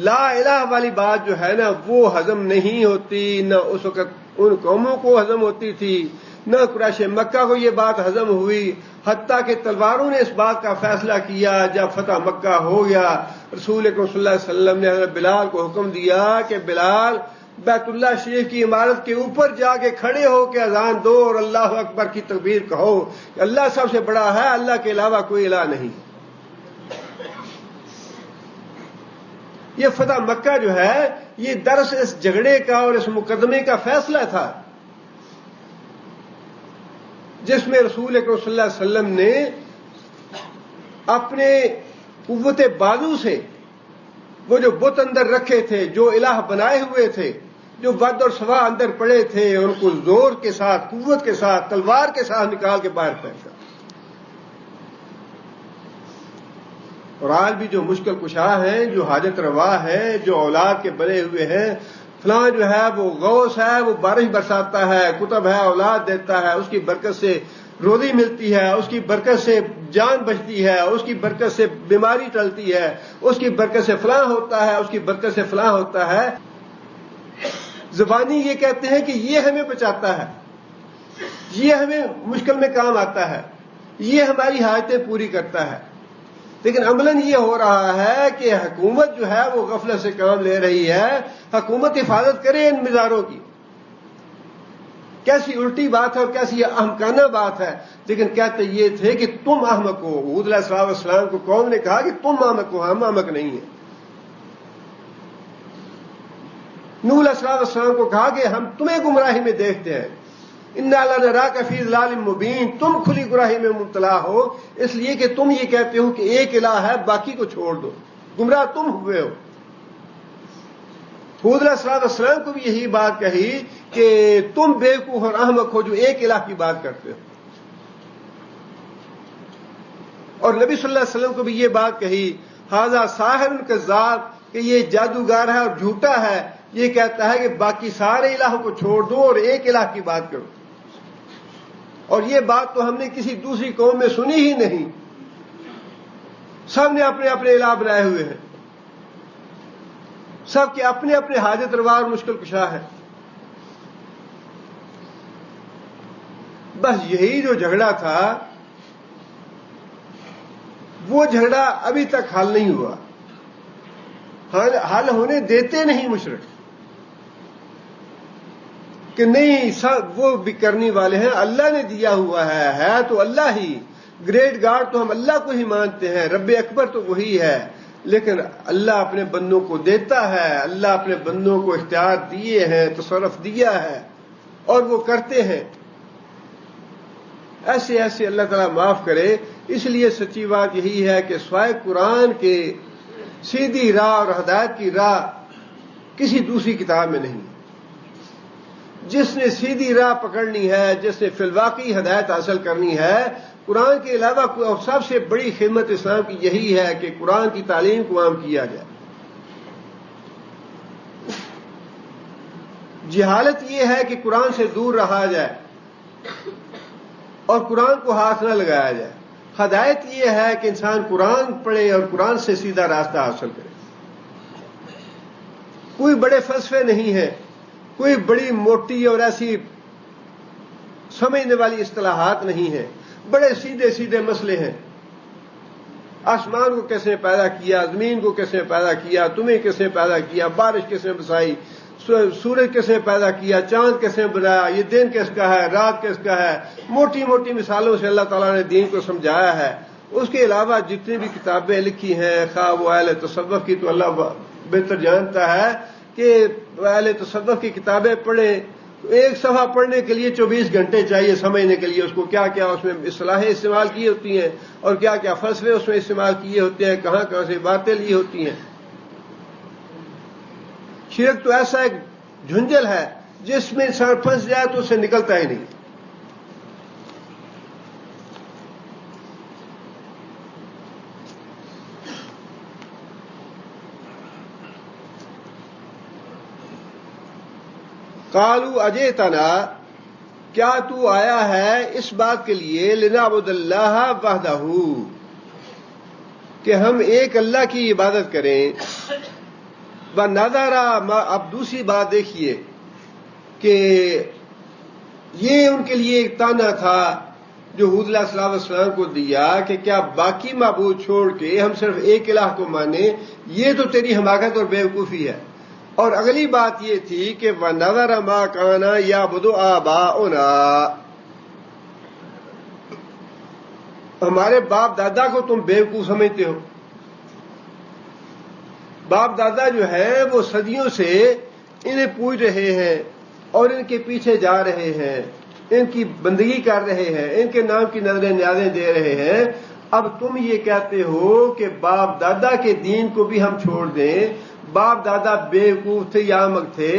لا الہ والی بات جو ہے نا وہ ہضم نہیں ہوتی. نہ اس وقت ان قوموں کو ہضم ہوتی تھی نہ قریش مکہ کو یہ بات ہضم ہوئی. حتیٰ کہ تلواروں نے اس بات کا فیصلہ کیا. جب فتح مکہ ہو گیا رسول اکرم صلی اللہ علیہ وسلم نے حضرت بلال کو حکم دیا کہ بلال بیت اللہ شریف کی عمارت کے اوپر جا کے کھڑے ہو کے اذان دو اور اللہ اکبر کی تکبیر کہو کہ اللہ سب سے بڑا ہے, اللہ کے علاوہ کوئی الہ نہیں. یہ فتح مکہ جو ہے یہ دراصل اس جھگڑے کا اور اس مقدمے کا فیصلہ تھا جس میں رسول اکرم صلی اللہ علیہ وسلم نے اپنے قوت بازو سے وہ جو بت اندر رکھے تھے, جو الہ بنائے ہوئے تھے, جو ود اور سوا اندر پڑے تھے, ان کو زور کے ساتھ قوت کے ساتھ تلوار کے ساتھ نکال کے باہر پھینکا. اور آج بھی جو مشکل کشا ہیں, جو حاجت روا ہیں, جو اولاد کے بنے ہوئے ہیں, فلاں جو ہے وہ غوث ہے, وہ بارش برساتا ہے, کتب ہے, اولاد دیتا ہے, اس کی برکت سے روزی ملتی ہے, اس کی برکت سے جان بچتی ہے, اس کی برکت سے بیماری ٹلتی ہے, اس کی برکت سے فلاں ہوتا ہے, اس کی برکت سے فلاں ہوتا ہے. زبانی یہ کہتے ہیں کہ یہ ہمیں بچاتا ہے, یہ ہمیں مشکل میں کام آتا ہے, یہ ہماری حاجتیں پوری کرتا ہے. لیکن عملاً یہ ہو رہا ہے کہ حکومت جو ہے وہ غفلت سے کام لے رہی ہے. حکومت حفاظت کرے ان مزاروں کی. کیسی الٹی بات ہے اور کیسی احمقانہ بات ہے. لیکن کہتے یہ تھے کہ تم احمق ہو. حود علیہ السلام کو قوم نے کہا کہ تم احمق ہو, ہم احمق نہیں ہیں. نوح علیہ السلام کو کہا کہ ہم تمہیں گمراہی میں دیکھتے ہیں. انا لنراک فی ضلال مبین. تم کھلی گمراہی میں مبتلا ہو اس لیے کہ تم یہ کہتے ہو کہ ایک الہ ہے باقی کو چھوڑ دو. گمراہ تم ہوئے ہو. حود علیہ السلام کو بھی یہی بات کہی کہ تم بیوقوف اور احمق ہو جو ایک الہ کی بات کرتے ہو. اور نبی صلی اللہ علیہ وسلم کو بھی یہ بات کہی ھذا ساحر کذاب, کہ یہ جادوگر ہے اور جھوٹا ہے, یہ کہتا ہے کہ باقی سارے الہوں کو چھوڑ دو اور ایک الہ کی بات کرو. اور یہ بات تو ہم نے کسی دوسری قوم میں سنی ہی نہیں. سب نے اپنے اپنے الہ بنائے ہوئے ہیں, سب کے اپنے اپنے حاجت روا اور مشکل کشا ہے. بس یہی جو جھگڑا تھا وہ جھگڑا ابھی تک حل نہیں ہوا. حل ہونے دیتے نہیں مشرک کہ نہیں سب وہ بھی کرنے والے ہیں, اللہ نے دیا ہوا ہے تو اللہ ہی. گریٹ گاڈ تو ہم اللہ کو ہی مانتے ہیں, رب اکبر تو وہی ہے. لیکن اللہ اپنے بندوں کو دیتا ہے, اللہ اپنے بندوں کو اختیار دیے ہیں, تصرف دیا ہے اور وہ کرتے ہیں. ایسے ایسے اللہ تعالیٰ معاف کرے. اس لیے سچی بات یہی ہے کہ سوائے قرآن کے سیدھی راہ اور ہدایت کی راہ کسی دوسری کتاب میں نہیں. جس نے سیدھی راہ پکڑنی ہے, جس نے فی الواقعی ہدایت حاصل کرنی ہے, قرآن کے علاوہ سب سے بڑی خدمت اسلام کی یہی ہے کہ قرآن کی تعلیم کو عام کیا جائے. جہالت یہ ہے کہ قرآن سے دور رہا جائے اور قرآن کو ہاتھ نہ لگایا جائے. ہدایت یہ ہے کہ انسان قرآن پڑھے اور قرآن سے سیدھا راستہ حاصل کرے. کوئی بڑے فلسفے نہیں ہیں، کوئی بڑی موٹی اور ایسی سمجھنے والی اصطلاحات نہیں ہیں، بڑے سیدھے سیدھے مسئلے ہیں. آسمان کو کس نے پیدا کیا، زمین کو کس نے پیدا کیا، تمہیں کس نے پیدا کیا، بارش کس نے بسائی، سورج کس نے پیدا کیا، چاند کس نے بنایا، یہ دن کس کا ہے، رات کس کا ہے. موٹی موٹی مثالوں سے اللہ تعالیٰ نے دین کو سمجھایا ہے. اس کے علاوہ جتنی بھی کتابیں لکھی ہیں، خواہ وہ اہل تصوف کی، تو اللہ بہتر جانتا ہے کہ اہل تصوف کی کتابیں پڑھیں. ایک صفحہ پڑھنے کے لیے 24 گھنٹے چاہیے سمجھنے کے لیے اس کو، کیا کیا اس میں اصطلاحیں استعمال کی ہوتی ہیں اور کیا کیا فلسفے اس میں استعمال کیے ہوتے ہیں، کہاں کہاں سے باتیں لی ہوتی ہیں. شرک تو ایسا ایک جھنجل ہے جس میں انسان پھنس جائے تو اسے نکلتا ہی نہیں. قالوا اجئتنا، کیا تو آیا ہے اس بات کے لیے، لنعبد اللہ وحدہ، کہ ہم ایک اللہ کی عبادت کریں. ونذر ما، اب دوسری بات دیکھیے کہ یہ ان کے لیے ایک تانا تھا جو حود علیہ الصلوۃ والسلام کو دیا کہ کیا باقی معبود چھوڑ کے ہم صرف ایک الہ کو مانیں، یہ تو تیری حماقت اور بیوقوفی ہے. اور اگلی بات یہ تھی کہ وَنَذَرَ مَا كَانَ يَعْبُدُ آبَاؤُنَا، ہمارے باپ دادا کو تم بیوقوف سمجھتے ہو. باپ دادا جو ہیں وہ صدیوں سے انہیں پوج رہے ہیں اور ان کے پیچھے جا رہے ہیں، ان کی بندگی کر رہے ہیں، ان کے نام کی نظریں نیازیں دے رہے ہیں. اب تم یہ کہتے ہو کہ باپ دادا کے دین کو بھی ہم چھوڑ دیں. باپ دادا بیوقوف تھے یا احمق تھے،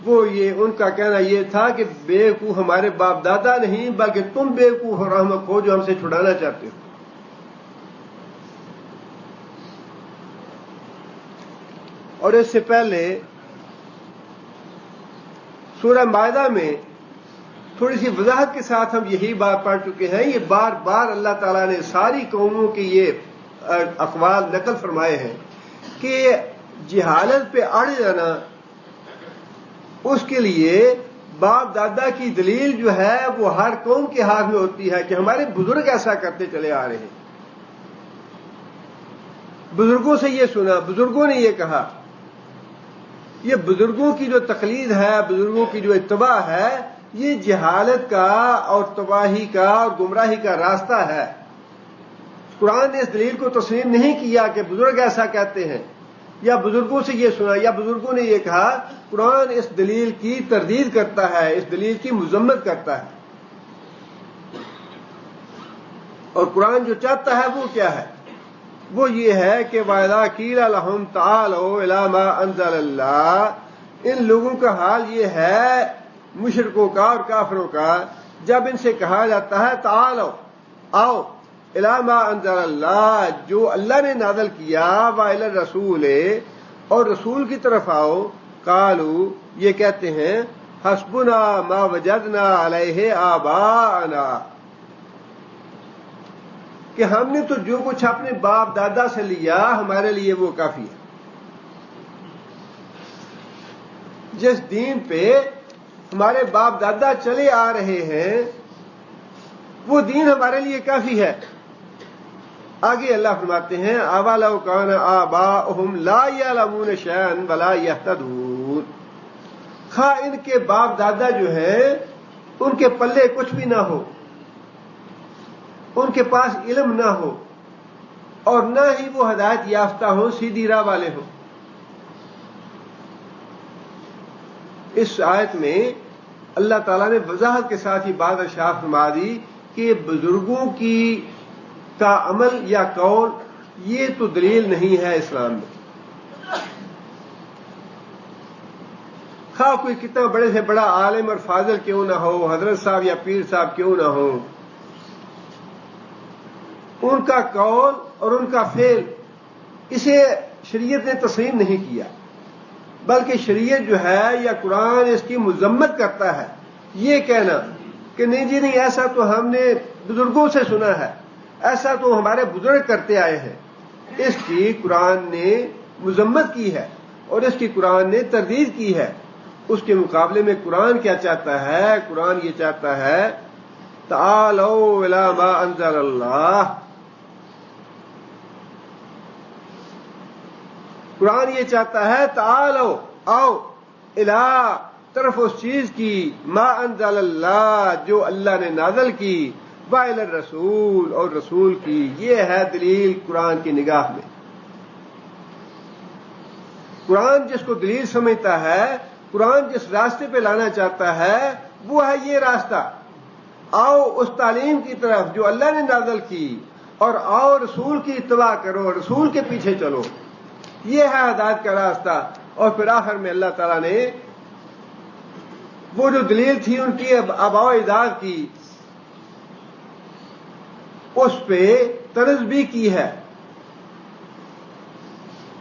وہ یہ ان کا کہنا یہ تھا کہ بیوقوف ہمارے باپ دادا نہیں بلکہ تم بیوقوف اور احمق ہو جو ہم سے چھڑانا چاہتے ہو. اور اس سے پہلے سورہ مائدہ میں تھوڑی سی وضاحت کے ساتھ ہم یہی بات پڑھ چکے ہیں. یہ بار بار اللہ تعالیٰ نے ساری قوموں کے یہ اقوال نقل فرمائے ہیں کہ جہالت پہ اڑ جانا اس کے لیے باپ دادا کی دلیل جو ہے وہ ہر قوم کے ہاتھ میں ہوتی ہے کہ ہمارے بزرگ ایسا کرتے چلے آ رہے ہیں. بزرگوں سے یہ سنا، بزرگوں نے یہ کہا. یہ بزرگوں کی جو تقلید ہے، بزرگوں کی جو اتباع ہے، یہ جہالت کا اور تباہی کا اور گمراہی کا راستہ ہے. قرآن نے اس دلیل کو تسلیم نہیں کیا کہ بزرگ ایسا کہتے ہیں یا بزرگوں سے یہ سنا یا بزرگوں نے یہ کہا. قرآن اس دلیل کی تردید کرتا ہے، اس دلیل کی مذمت کرتا ہے. اور قرآن جو چاہتا ہے وہ کیا ہے؟ وہ یہ ہے کہ وَإِذَا قِيلَ لَهُمْ تَعَالَوْا إِلَىٰ مَا أَنزَلَ اللَّهُ، ان لوگوں کا حال یہ ہے، مشرکوں کا اور کافروں کا، جب ان سے کہا جاتا ہے تعالو، آؤ، إِلَىٰ مَا أَنزَلَ اللَّهُ، جو اللہ نے نازل کیا، وَإِلَى الرَّسُولِ، اور رسول کی طرف آؤ. قالوا، یہ کہتے ہیں حسبنا ما وجدنا علیہ آباءنا، کہ ہم نے تو جو کچھ اپنے باپ دادا سے لیا ہمارے لیے وہ کافی ہے. جس دین پہ ہمارے باپ دادا چلے آ رہے ہیں وہ دین ہمارے لیے کافی ہے. آگے اللہ فرماتے ہیں اولو کان آباؤہم لا یعلمون شیئا ولا یہتدون، خواہ ان کے باپ دادا جو ہیں ان کے پلے کچھ بھی نہ ہو، ان کے پاس علم نہ ہو اور نہ ہی وہ ہدایت یافتہ ہوں، سیدھی راہ والے ہوں. اس آیت میں اللہ تعالیٰ نے وضاحت کے ساتھ ہی بات ارشاد فرما دی کہ بزرگوں کی کا عمل یا قول یہ تو دلیل نہیں ہے اسلام میں. خواہ کوئی کتنا بڑے سے بڑا عالم اور فاضل کیوں نہ ہو، حضرت صاحب یا پیر صاحب کیوں نہ ہو، ان کا قول اور ان کا فعل اسے شریعت نے تسلیم نہیں کیا. بلکہ شریعت جو ہے یا قرآن اس کی مذمت کرتا ہے. یہ کہنا کہ نہیں جی نہیں ایسا تو ہم نے بزرگوں سے سنا ہے، ایسا تو ہمارے بزرگ کرتے آئے ہیں، اس کی قرآن نے مذمت کی ہے اور اس کی قرآن نے تردید کی ہے. اس کے مقابلے میں قرآن کیا چاہتا ہے؟ قرآن یہ چاہتا ہے تعالوا الی ما انزل اللہ. قرآن یہ چاہتا ہے تعالوا، آؤ، الی، طرف اس چیز کی، ما انزل اللہ، جو اللہ نے نازل کی، وإلی الرسول، اور رسول کی. یہ ہے دلیل قرآن کی نگاہ میں. قرآن جس کو دلیل سمجھتا ہے، قرآن جس راستے پہ لانا چاہتا ہے، وہ ہے یہ راستہ. آؤ اس تعلیم کی طرف جو اللہ نے نازل کی، اور آؤ رسول کی اتباع کرو، رسول کے پیچھے چلو. یہ ہے ہدایت کا راستہ. اور پھر آخر میں اللہ تعالیٰ نے وہ جو دلیل تھی ان کی آباء و اجداد کی، اس پہ طرز بھی کی ہے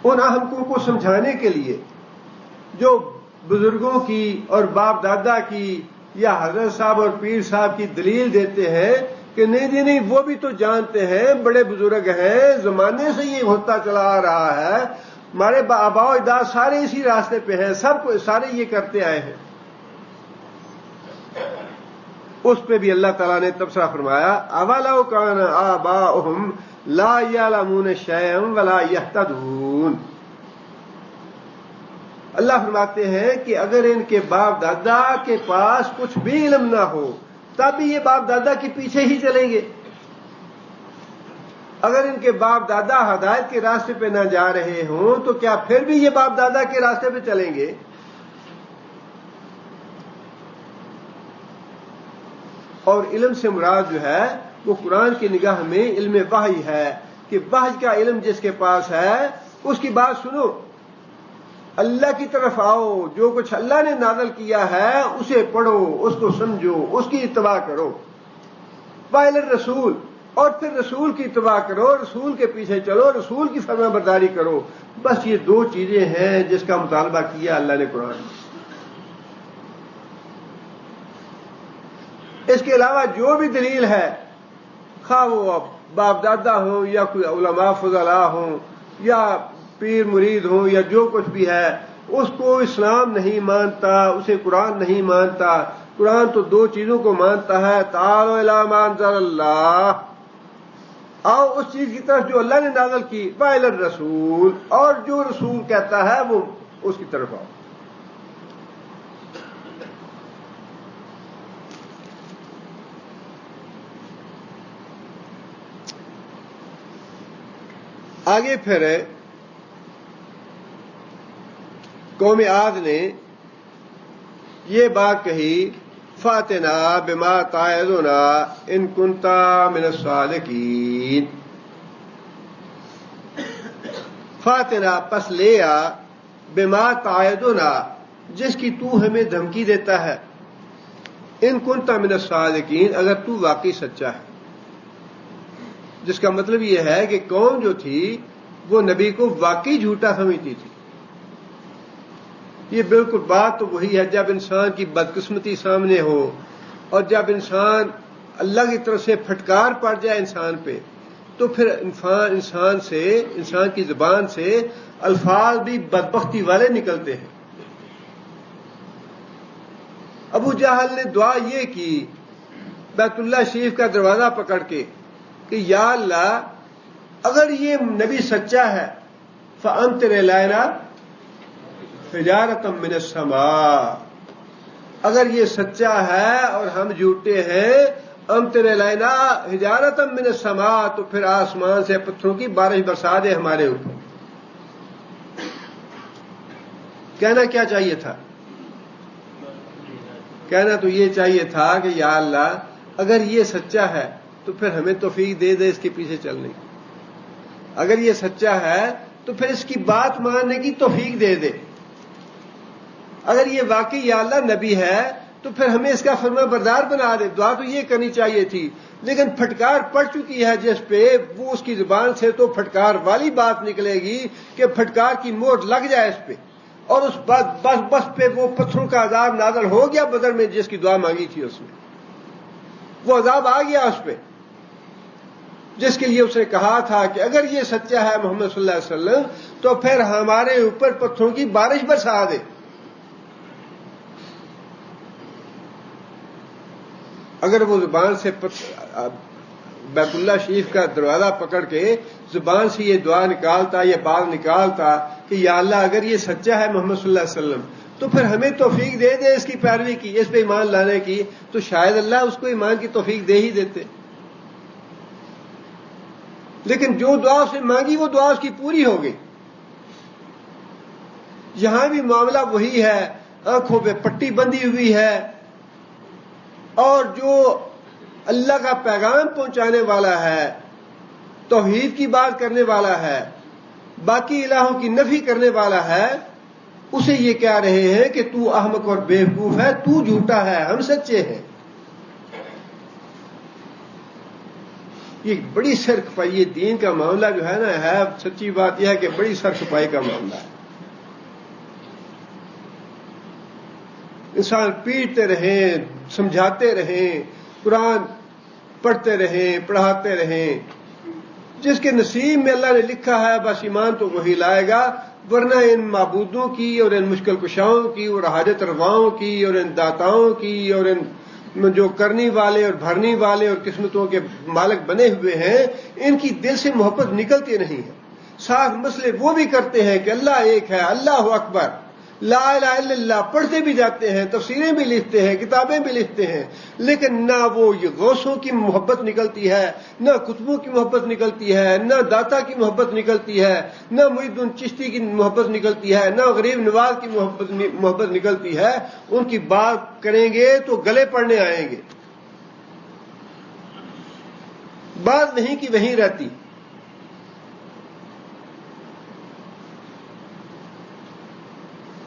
ان احکاموں کو سمجھانے کے لیے جو بزرگوں کی اور باپ دادا کی یا حضرت صاحب اور پیر صاحب کی دلیل دیتے ہیں کہ نہیں جی نہیں، وہ بھی تو جانتے ہیں، بڑے بزرگ ہیں، زمانے سے یہ ہوتا چلا آ رہا ہے، ہمارے آباء و اجداد سارے اسی راستے پہ ہیں، سب کو سارے یہ کرتے آئے ہیں. اس پہ بھی اللہ تعالیٰ نے تبصرہ فرمایا اولو کان آباؤہم لا یعلمون شیئا ولا یہتدون. اللہ فرماتے ہیں کہ اگر ان کے باپ دادا کے پاس کچھ بھی علم نہ ہو تب بھی یہ باپ دادا کے پیچھے ہی چلیں گے. اگر ان کے باپ دادا ہدایت کے راستے پہ نہ جا رہے ہوں تو کیا پھر بھی یہ باپ دادا کے راستے پہ چلیں گے؟ اور علم سے مراد جو ہے وہ قرآن کی نگاہ میں علم وحی ہے کہ وحی کا علم جس کے پاس ہے اس کی بات سنو، اللہ کی طرف آؤ، جو کچھ اللہ نے نازل کیا ہے اسے پڑھو، اس کو سمجھو، اس کی اتباع کرو. وإلی الرسول، اور پھر رسول کی اتباع کرو، رسول کے پیچھے چلو، رسول کی فرما برداری کرو. بس یہ دو چیزیں ہیں جس کا مطالبہ کیا اللہ نے قرآن میں. اس کے علاوہ جو بھی دلیل ہے، خواہ وہ باپ دادا ہوں یا کوئی علماء فضلاء ہوں یا پیر مرید ہوں یا جو کچھ بھی ہے، اس کو اسلام نہیں مانتا، اسے قرآن نہیں مانتا. قرآن تو دو چیزوں کو مانتا ہے، تعالوا الی ما انزل اللہ، آؤ اس چیز کی طرف جو اللہ نے نازل کی، وإلی الرسول، اور جو رسول کہتا ہے وہ اس کی طرف آؤ. آگے پھر قوم عاد نے یہ بات کہی فاتنا بما تعظنا ان کنت من الصادقین. فاتنا، پس لے آ، بما تعظنا، جس کی تو ہمیں دھمکی دیتا ہے، ان کنت من الصادقین، اگر تو واقعی سچا ہے. جس کا مطلب یہ ہے کہ قوم جو تھی وہ نبی کو واقعی جھوٹا سمجھتی تھی. یہ بالکل بات تو وہی ہے جب انسان کی بدقسمتی سامنے ہو اور جب انسان اللہ کی طرف سے پھٹکار پڑ جائے انسان پہ، تو پھر انسان کی زبان سے الفاظ بھی بدبختی والے نکلتے ہیں. ابو جہل نے دعا یہ کی بیت اللہ شریف کا دروازہ پکڑ کے کہ یا اللہ اگر یہ نبی سچا ہے فَأَمْطِرْ عَلَيْنَا حِجَارَةً مِّنَ السَّمَاءِ، اگر یہ سچا ہے اور ہم جھوٹے ہیں، أَمْطِرْ عَلَيْنَا حِجَارَةً مِّنَ السَّمَاءِ، تو پھر آسمان سے پتھروں کی بارش برسا دے ہمارے اوپر. کہنا کیا چاہیے تھا؟ کہنا تو یہ چاہیے تھا کہ یا اللہ اگر یہ سچا ہے تو پھر ہمیں توفیق دے دے اس کے پیچھے چلنے کی. اگر یہ سچا ہے تو پھر اس کی بات ماننے کی توفیق دے دے. اگر یہ واقعی یا اللہ نبی ہے تو پھر ہمیں اس کا فرما بردار بنا دے. دعا تو یہ کرنی چاہیے تھی، لیکن پھٹکار پڑ چکی ہے جس پہ، وہ اس کی زبان سے تو پھٹکار والی بات نکلے گی کہ پھٹکار کی موٹ لگ جائے اس پہ. اور اس بس پہ وہ پتھروں کا عذاب نازل ہو گیا بدر میں، جس کی دعا مانگی تھی اس نے، وہ عذاب آ گیا اس پہ، جس کے لیے اس نے کہا تھا کہ اگر یہ سچا ہے محمد صلی اللہ علیہ وسلم تو پھر ہمارے اوپر پتھروں کی بارش برسا دے۔ اگر وہ زبان سے بیت اللہ شریف کا دروازہ پکڑ کے زبان سے یہ دعا نکالتا، یہ بات نکالتا کہ یا اللہ اگر یہ سچا ہے محمد صلی اللہ علیہ وسلم تو پھر ہمیں توفیق دے دے اس کی پیروی کی، اس پہ ایمان لانے کی، تو شاید اللہ اس کو ایمان کی توفیق دے ہی دیتے۔ لیکن جو دعا اس نے مانگی وہ دعا اس کی پوری ہو گئی۔ یہاں بھی معاملہ وہی ہے، آنکھوں پہ پٹی بندھی ہوئی ہے، اور جو اللہ کا پیغام پہنچانے والا ہے، توحید کی بات کرنے والا ہے، باقی الہوں کی نفی کرنے والا ہے، اسے یہ کہہ رہے ہیں کہ تو احمق اور بیوقوف ہے، تو جھوٹا ہے، ہم سچے ہیں۔ یہ بڑی سر کھپائی، یہ دین کا معاملہ جو ہے نا، ہے سچی بات یہ ہے کہ بڑی سر کھپائی کا معاملہ ہے۔ انسان پیٹتے رہیں، سمجھاتے رہیں، قرآن پڑھتے رہیں، پڑھاتے رہیں، جس کے نصیب میں اللہ نے لکھا ہے بس ایمان تو وہی لائے گا، ورنہ ان معبودوں کی اور ان مشکل کشاؤں کی اور حاجت رواؤں کی اور ان داتاؤں کی اور ان جو کرنی والے اور بھرنی والے اور قسمتوں کے مالک بنے ہوئے ہیں، ان کی دل سے محبت نکلتی نہیں ہے۔ ساتھ مسئلے وہ بھی کرتے ہیں کہ اللہ ایک ہے، اللہ اکبر، لا الہ الا اللہ، پڑھتے بھی جاتے ہیں، تفسیریں بھی لکھتے ہیں، کتابیں بھی لکھتے ہیں، لیکن نہ وہ یہ غوثوں کی محبت نکلتی ہے، نہ کتبوں کی محبت نکلتی ہے، نہ داتا کی محبت نکلتی ہے، نہ محی الدین چشتی کی محبت نکلتی ہے، نہ غریب نواز کی محبت نکلتی ہے۔ ان کی بات کریں گے تو گلے پڑنے آئیں گے، بات وہیں کی وہیں رہتی۔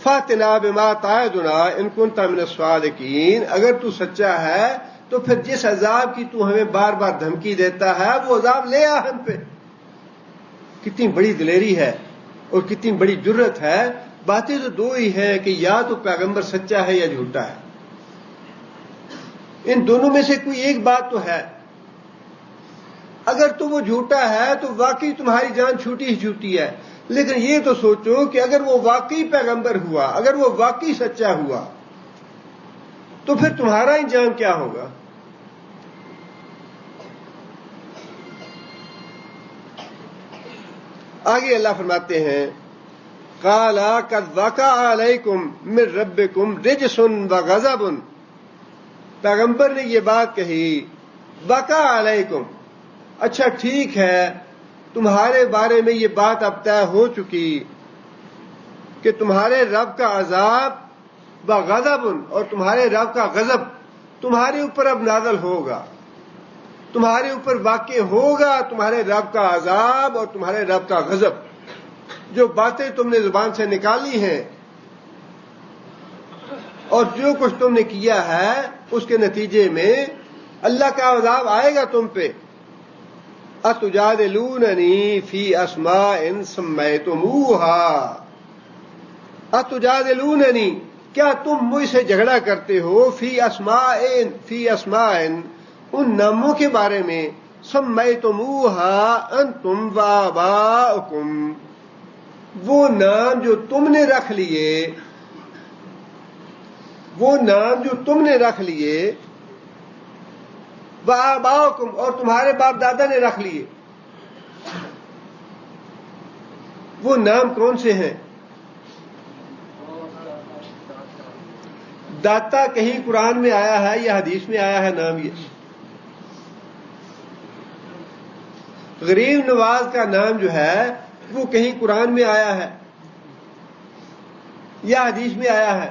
فَأْتِنَا بِمَا تَعِدُنَا إِن كُنتَ مِنَ الصَّادِقِينَ، اگر تو سچا ہے تو پھر جس عذاب کی تو ہمیں بار بار دھمکی دیتا ہے وہ عذاب لے آ ہم پہ۔ کتنی بڑی دلیری ہے اور کتنی بڑی جرت ہے۔ باتیں تو دو ہی ہیں کہ یا تو پیغمبر سچا ہے یا جھوٹا ہے، ان دونوں میں سے کوئی ایک بات تو ہے۔ اگر تو وہ جھوٹا ہے تو واقعی تمہاری جان چھوٹی ہی چھوٹی ہے، لیکن یہ تو سوچو کہ اگر وہ واقعی پیغمبر ہوا، اگر وہ واقعی سچا ہوا تو پھر تمہارا انجام کیا ہوگا؟ آگے اللہ فرماتے ہیں قَالَ قَدْ وَقَعَ عَلَيْكُمْ مِن رَبِّكُمْ رِجْسٌ وَغَضَبٌ، پیغمبر نے یہ بات کہی، وَقَعَ عَلَيْكُمْ، اچھا ٹھیک ہے تمہارے بارے میں یہ بات اب طے ہو چکی کہ تمہارے رب کا عذاب وغضب، اور تمہارے رب کا غضب تمہارے اوپر اب نازل ہوگا، تمہارے اوپر واقع ہوگا تمہارے رب کا عذاب اور تمہارے رب کا غضب۔ جو باتیں تم نے زبان سے نکالی ہیں اور جو کچھ تم نے کیا ہے اس کے نتیجے میں اللہ کا عذاب آئے گا تم پہ۔ اتجادلوننی فی اسماء سمیتموہا، اتجادلوننی، کیا تم مجھ سے جھگڑا کرتے ہو، فی اسماء ان ناموں کے بارے میں، سمیتموہا انتم وآباؤکم، وہ نام جو تم نے رکھ لیے، وہ نام جو تم نے رکھ لیے، وآباؤکم، اور تمہارے باپ دادا نے رکھ لیے۔ وہ نام کون سے ہیں؟ داتا کہیں قرآن میں آیا ہے یا حدیث میں آیا ہے نام؟ یہ غریب نواز کا نام جو ہے وہ کہیں قرآن میں آیا ہے یا حدیث میں آیا ہے؟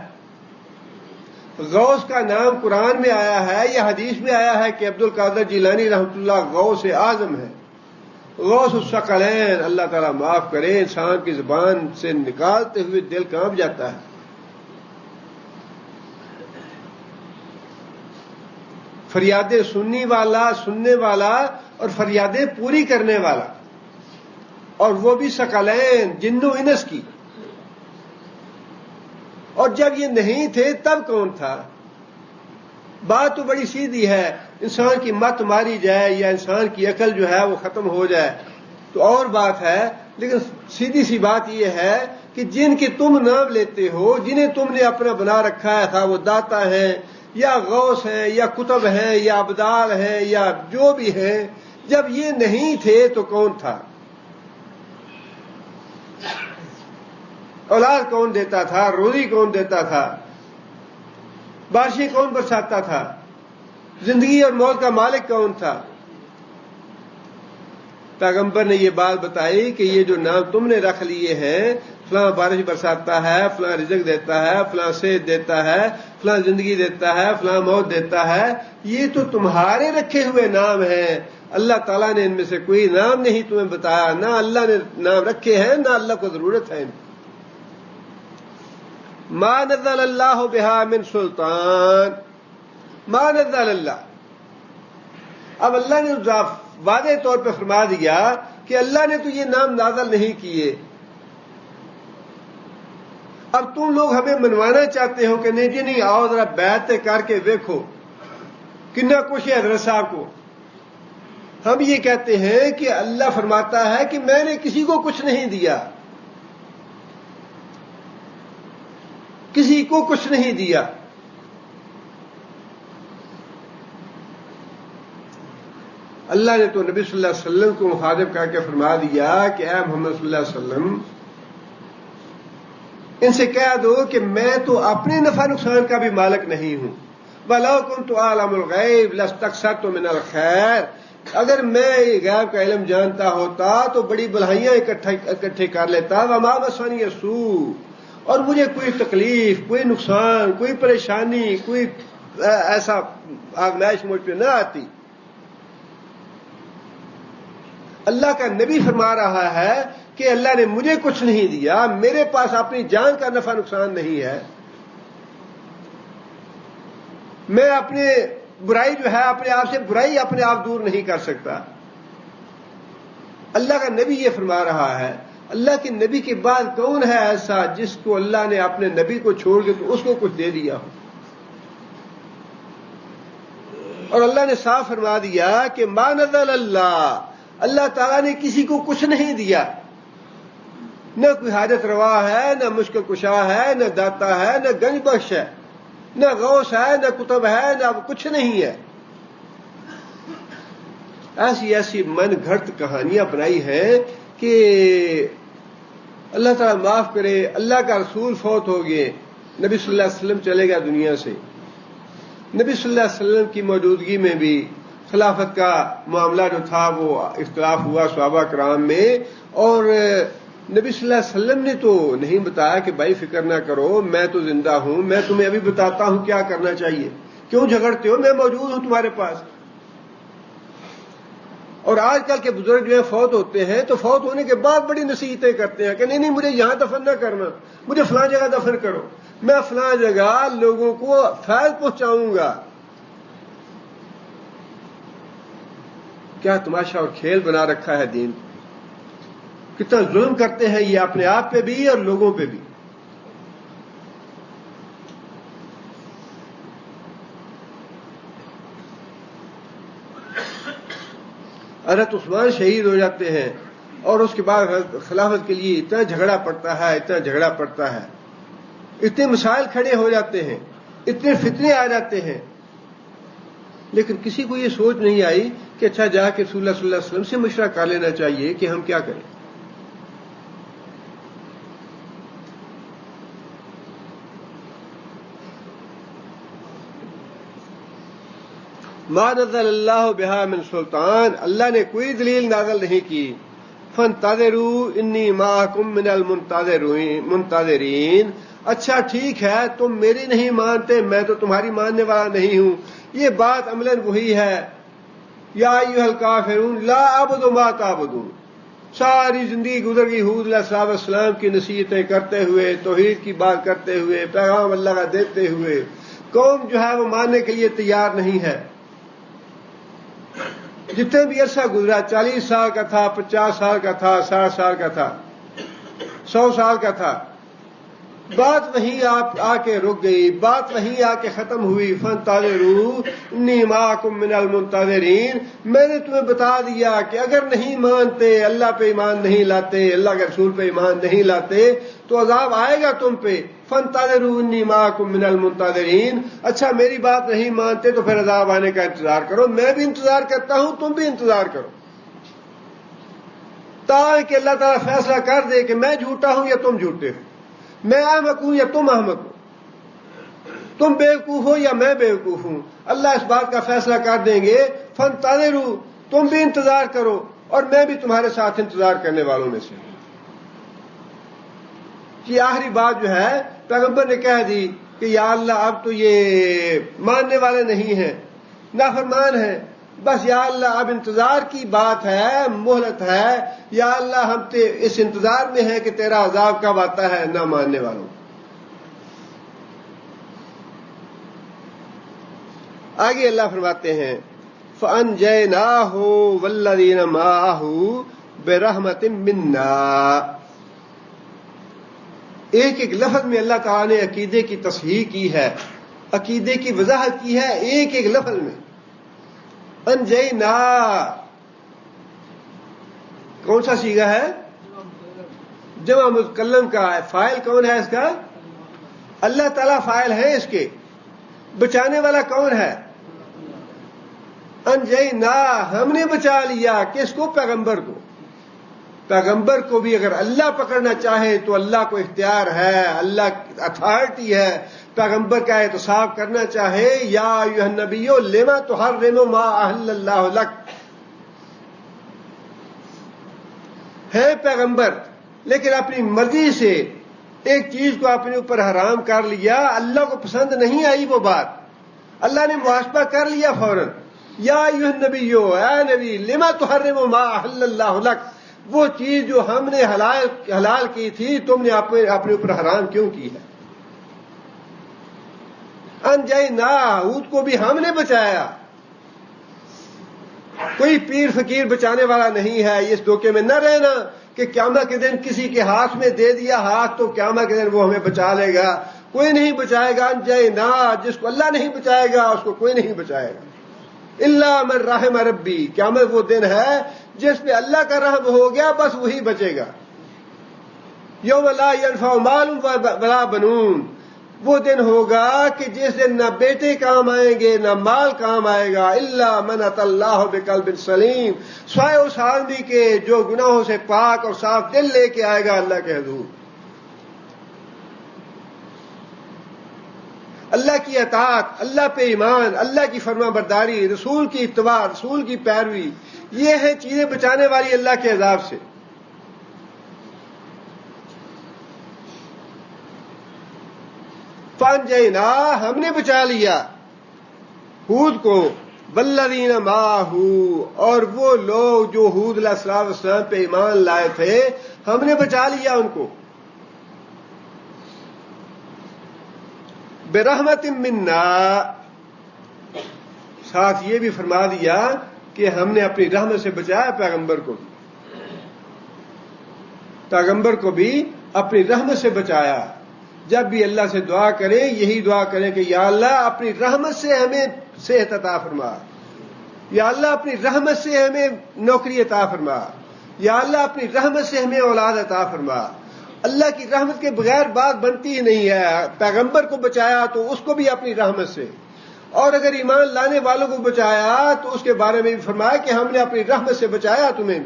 غوث کا نام قرآن میں آیا ہے یا حدیث میں آیا ہے کہ عبد القادر جیلانی رحمۃ اللہ غوث اعظم ہے؟ غوث الثقلین، اللہ تعالیٰ معاف کرے، انسان کی زبان سے نکالتے ہوئے دل کانپ جاتا ہے۔ فریادیں سننے والا اور فریادیں پوری کرنے والا، اور وہ بھی ثقلین، جن و انس کی۔ اور جب یہ نہیں تھے تب کون تھا؟ بات تو بڑی سیدھی ہے، انسان کی مت ماری جائے یا انسان کی عقل جو ہے وہ ختم ہو جائے تو اور بات ہے، لیکن سیدھی سی بات یہ ہے کہ جن کے تم نام لیتے ہو، جنہیں تم نے اپنا بنا رکھا ہے، تھا وہ داتا ہیں یا غوث ہیں یا کتب ہیں یا ابدال ہیں یا جو بھی ہیں، جب یہ نہیں تھے تو کون تھا؟ اولاد کون دیتا تھا؟ روزی کون دیتا تھا؟ بارشیں کون برساتا تھا؟ زندگی اور موت کا مالک کون تھا؟ پیغمبر نے یہ بات بتائی کہ یہ جو نام تم نے رکھ لیے ہیں، فلاں بارش برساتا ہے، فلاں رزق دیتا ہے، فلاں صحت دیتا ہے، فلاں زندگی دیتا ہے، فلاں موت دیتا ہے، یہ تو تمہارے رکھے ہوئے نام ہیں۔ اللہ تعالیٰ نے ان میں سے کوئی نام نہیں تمہیں بتایا، نہ اللہ نے نام رکھے ہیں، نہ اللہ کو ضرورت ہے۔ ما نزل اللہ بہا من سلطان، ما نزل اللہ۔ اب اللہ نے واضح طور پہ فرما دیا کہ اللہ نے تو یہ نام نازل نہیں کیے۔ اب تم لوگ ہمیں منوانا چاہتے ہو کہ نہیں جی نہیں، آؤ ذرا بیعت کر کے دیکھو کتنا کچھ ہے حضرت صاحب کو۔ ہم یہ کہتے ہیں کہ اللہ فرماتا ہے کہ میں نے کسی کو کچھ نہیں دیا، کسی کو کچھ نہیں دیا۔ اللہ نے تو نبی صلی اللہ علیہ وسلم کو مخاطب کر کے فرما دیا کہ اے محمد صلی اللہ علیہ وسلم، ان سے کہہ دو کہ میں تو اپنے نفع نقصان کا بھی مالک نہیں ہوں۔ وَلَوْ كُنْتُ أَعْلَمُ الْغَيْبَ لَاسْتَكْثَرْتُ مِنَ الْخَيْرِ، اگر میں غیب کا علم جانتا ہوتا تو بڑی بھلائیاں اکٹھے کر لیتا۔ وَمَا مَسَّنِيَ السُّوءُ، اور مجھے کوئی تکلیف، کوئی نقصان، کوئی پریشانی، کوئی ایسا آزمائش مجھ پہ نہ آتی۔ اللہ کا نبی فرما رہا ہے کہ اللہ نے مجھے کچھ نہیں دیا، میرے پاس اپنی جان کا نفع نقصان نہیں ہے، میں اپنے برائی جو ہے اپنے آپ سے برائی اپنے آپ دور نہیں کر سکتا۔ اللہ کا نبی یہ فرما رہا ہے۔ اللہ کے نبی کے بعد کون ہے ایسا جس کو اللہ نے اپنے نبی کو چھوڑ کے تو اس کو کچھ دے دیا ہو؟ اور اللہ نے صاف فرما دیا کہ ما نزل اللہ، اللہ تعالیٰ نے کسی کو کچھ نہیں دیا، نہ کوئی حاجت روا ہے، نہ مشکل کشا ہے، نہ داتا ہے، نہ گنج بخش ہے، نہ غوث ہے، نہ کتب ہے، نہ کچھ نہیں ہے۔ ایسی ایسی من گھڑت کہانیاں بنائی ہیں کہ اللہ تعالیٰ معاف کرے، اللہ کا رسول فوت ہو گئے، نبی صلی اللہ علیہ وسلم چلے گیا دنیا سے۔ نبی صلی اللہ علیہ وسلم کی موجودگی میں بھی خلافت کا معاملہ جو تھا وہ اختلاف ہوا صحابہ کرام میں، اور نبی صلی اللہ علیہ وسلم نے تو نہیں بتایا کہ بھائی فکر نہ کرو، میں تو زندہ ہوں، میں تمہیں ابھی بتاتا ہوں کیا کرنا چاہیے، کیوں جھگڑتے ہو، میں موجود ہوں تمہارے پاس۔ اور آج کل کے بزرگ جو ہیں فوت ہوتے ہیں تو فوت ہونے کے بعد بڑی نصیحتیں کرتے ہیں کہ نہیں نہیں، مجھے یہاں دفن نہ کرنا، مجھے فلاں جگہ دفن کرو، میں فلاں جگہ لوگوں کو فیض پہنچاؤں گا۔ کیا تماشا اور کھیل بنا رکھا ہے دین، کتنا ظلم کرتے ہیں یہ اپنے آپ پہ بھی اور لوگوں پہ بھی۔ حضرت عثمان شہید ہو جاتے ہیں اور اس کے بعد خلافت کے لیے اتنا جھگڑا پڑتا ہے، اتنا جھگڑا پڑتا ہے، اتنے مسائل کھڑے ہو جاتے ہیں، اتنے فتنے آ جاتے ہیں، لیکن کسی کو یہ سوچ نہیں آئی کہ اچھا جا کے رسول اللہ صلی اللہ علیہ وسلم سے مشورہ کر لینا چاہیے کہ ہم کیا کریں۔ ما نزل اللہ بہا من سلطان، اللہ نے کوئی دلیل نازل نہیں کی۔ فانتظروا انی معکم من المنتظرین، اچھا ٹھیک ہے تم میری نہیں مانتے، میں تو تمہاری ماننے والا نہیں ہوں۔ یہ بات عملاً وہی ہے، یا ایھا الکافرون لا اعبد ما تعبدون۔ ساری زندگی گزر گئی حود علیہ السلام کی نصیحتیں کرتے ہوئے، توحید کی بات کرتے ہوئے، پیغام اللہ کا دیتے ہوئے، قوم جو ہے وہ ماننے کے لیے تیار نہیں ہے۔ جتنے بھی عرصہ گزرا، 40 سال کا تھا، 50 سال کا تھا، 60 سال کا تھا، 100 سال کا تھا، بات وہیں آ کے رک گئی، بات وہیں آ کے ختم ہوئی. فانتظروا انی معکم من المنتظرین. میں نے تمہیں بتا دیا کہ اگر نہیں مانتے، اللہ پہ ایمان نہیں لاتے، اللہ کے رسول پہ ایمان نہیں لاتے تو عذاب آئے گا تم پہ. فانتظروا انی معکم من المنتظرین. اچھا میری بات نہیں مانتے تو پھر عذاب آنے کا انتظار کرو. میں بھی انتظار کرتا ہوں، تم بھی انتظار کرو، تاکہ اللہ تعالیٰ فیصلہ کر دے کہ میں جھوٹا ہوں یا تم جھوٹے ہو، میں احمق ہوں یا تم احمق ہو، تم بیوقوف ہو یا میں بیوقوف ہوں. اللہ اس بات کا فیصلہ کر دیں گے. فانتظروا، تم بھی انتظار کرو اور میں بھی تمہارے ساتھ انتظار کرنے والوں میں سے ہوں. یہ آخری بات جو ہے پیغمبر نے کہہ دی کہ یا اللہ اب تو یہ ماننے والے نہیں ہیں، نافرمان ہیں، بس یا اللہ اب انتظار کی بات ہے، مہلت ہے. یا اللہ ہم اس انتظار میں ہیں کہ تیرا عذاب کب آتا ہے نہ ماننے والوں. آگے اللہ فرماتے ہیں فَأَنْجَيْنَاهُ وَالَّذِينَ مَعَهُ بِرَحْمَةٍ مِنَّا. ایک ایک لفظ میں اللہ تعالیٰ نے عقیدے کی تصحیح کی ہے، عقیدے کی وضاحت کی ہے ایک ایک لفظ میں. انجینا کون سا صیغہ ہے؟ جمع متکلم کا ہے. فاعل کون ہے اس کا؟ اللہ تعالیٰ فاعل ہے اس کے. بچانے والا کون ہے؟ انجینا، ہم نے بچا لیا. کس کو؟ پیغمبر کو. پیغمبر کو بھی اگر اللہ پکڑنا چاہے تو اللہ کو اختیار ہے، اللہ اتھارٹی ہے. پیغمبر کا احتساب کرنا چاہے یا ایھا النبی لما تحرم ما احل اللہ لک، ہے پیغمبر لیکن اپنی مرضی سے ایک چیز کو اپنے اوپر حرام کر لیا، اللہ کو پسند نہیں آئی وہ بات، اللہ نے محاسبہ کر لیا فوراً. یا ایھا النبی، اے نبی، لما تحرم ما احل اللہ لک، وہ چیز جو ہم نے حلال کی تھی تم نے اپنے اوپر حرام کیوں کی ہے؟ انجینا، ہود کو بھی ہم نے بچایا. کوئی پیر فقیر بچانے والا نہیں ہے. اس دھوکے میں نہ رہنا کہ قیامت کے دن کسی کے ہاتھ میں دے دیا ہاتھ تو قیامت کے دن وہ ہمیں بچا لے گا. کوئی نہیں بچائے گا. انجینا، جس کو اللہ نہیں بچائے گا اس کو کوئی نہیں بچائے گا. الا من رحم ربی، قیامت وہ دن ہے جس پہ اللہ کا رحم ہو گیا بس وہی بچے گا. یوم لا ینفع مال ولا بنون، وہ دن ہوگا کہ جس دن نہ بیٹے کام آئیں گے نہ مال کام آئے گا. الا من اتی اللہ بقلب سلیم، سوائے اس آدمی کے جو گناہوں سے پاک اور صاف دل لے کے آئے گا اللہ کے حضور. اللہ کی اطاعت، اللہ پہ ایمان، اللہ کی فرما برداری، رسول کی اتباع، رسول کی پیروی، یہ ہیں چیزیں بچانے والی اللہ کے عذاب سے. فانجینا، ہم نے بچا لیا ہود کو، والذین معہ، اور وہ لوگ جو ہود علیہ السلام پہ ایمان لائے تھے ہم نے بچا لیا ان کو. برحمت منا، ساتھ یہ بھی فرما دیا کہ ہم نے اپنی رحمت سے بچایا پیغمبر کو بھی. پیغمبر کو بھی اپنی رحمت سے بچایا. جب بھی اللہ سے دعا کریں یہی دعا کریں کہ یا اللہ اپنی رحمت سے ہمیں صحت عطا فرما، یا اللہ اپنی رحمت سے ہمیں نوکری عطا فرما، یا اللہ اپنی رحمت سے ہمیں اولاد عطا فرما. اللہ کی رحمت کے بغیر بات بنتی ہی نہیں ہے. پیغمبر کو بچایا تو اس کو بھی اپنی رحمت سے، اور اگر ایمان لانے والوں کو بچایا تو اس کے بارے میں بھی فرمایا کہ ہم نے اپنی رحمت سے بچایا تمہیں.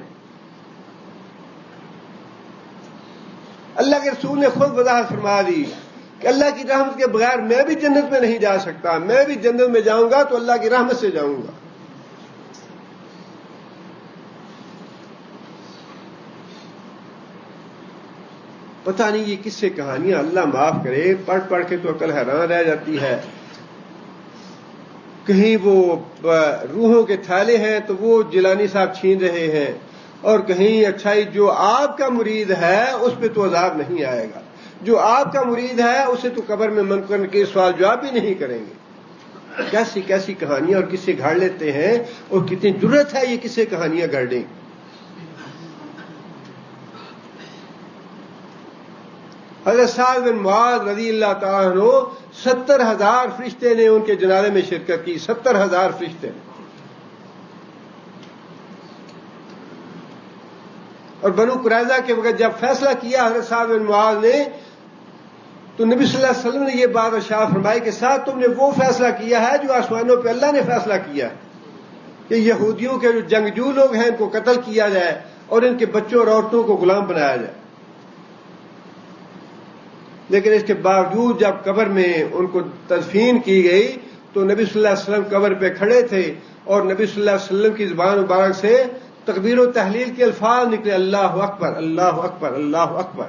اللہ کے رسول نے خود وضاحت فرما دی کہ اللہ کی رحمت کے بغیر میں بھی جنت میں نہیں جا سکتا. میں بھی جنت میں جاؤں گا تو اللہ کی رحمت سے جاؤں گا. پتہ نہیں یہ کس سے کہانیاں، اللہ معاف کرے، پڑھ پڑھ کے تو عقل حیران رہ جاتی ہے. کہیں وہ روحوں کے تھالے ہیں تو وہ جیلانی صاحب چھین رہے ہیں، اور کہیں اچھائی جو آپ کا مرید ہے اس پہ تو عذاب نہیں آئے گا، جو آپ کا مرید ہے اسے تو قبر میں منکر کے سوال جواب بھی نہیں کریں گے. کیسی کیسی کہانیاں اور کسے گھڑ لیتے ہیں، اور کتنی جرت ہے یہ کسے کہانیاں گھڑ دیں. حضرت سعد بن معاذ رضی اللہ تعالیٰ عنہ 70,000 فرشتے نے ان کے جنازے میں شرکت کی. 70,000 فرشتے. اور بنو قریظہ کے وقت جب فیصلہ کیا حضرت سعد بن معاذ نے تو نبی صلی اللہ علیہ وسلم نے یہ بات ارشاد فرمائی کہ ساتھ تم نے وہ فیصلہ کیا ہے جو آسمانوں پہ اللہ نے فیصلہ کیا کہ یہودیوں کے جو جنگجو لوگ ہیں ان کو قتل کیا جائے اور ان کے بچوں اور عورتوں کو غلام بنایا جائے. لیکن اس کے باوجود جب قبر میں ان کو تدفین کی گئی تو نبی صلی اللہ علیہ وسلم قبر پہ کھڑے تھے اور نبی صلی اللہ علیہ وسلم کی زبان مبارک سے تکبیر و تحلیل کے الفاظ نکلے. اللہ اکبر اللہ اکبر اللہ اکبر.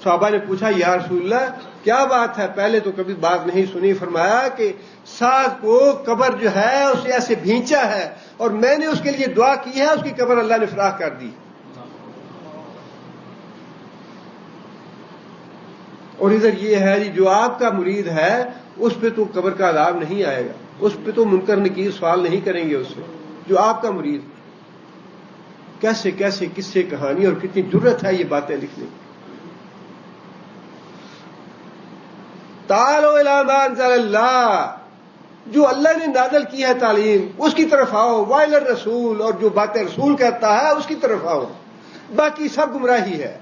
صحابہ نے پوچھا یا رسول اللہ کیا بات ہے؟ پہلے تو کبھی بات نہیں سنی. فرمایا کہ سعد کو قبر جو ہے اسے ایسے بھینچا ہے اور میں نے اس کے لیے دعا کی ہے, اس کی قبر اللہ نے فراخ کر دی. اور ادھر یہ ہے جی جو آپ کا مرید ہے اس پہ تو قبر کا عذاب نہیں آئے گا, اس پہ تو منکر نکیر سوال نہیں کریں گے اس سے. جو آپ کا مرید کیسے کیسے قصے کہانی اور کتنی جرت ہے یہ باتیں لکھنے کی. تعالوا الی ما انزل اللہ, جو اللہ نے نازل کی ہے تعلیم اس کی طرف آؤ. وائل الرسول, اور جو باتیں رسول کہتا ہے اس کی طرف آؤ. باقی سب گمراہی ہے.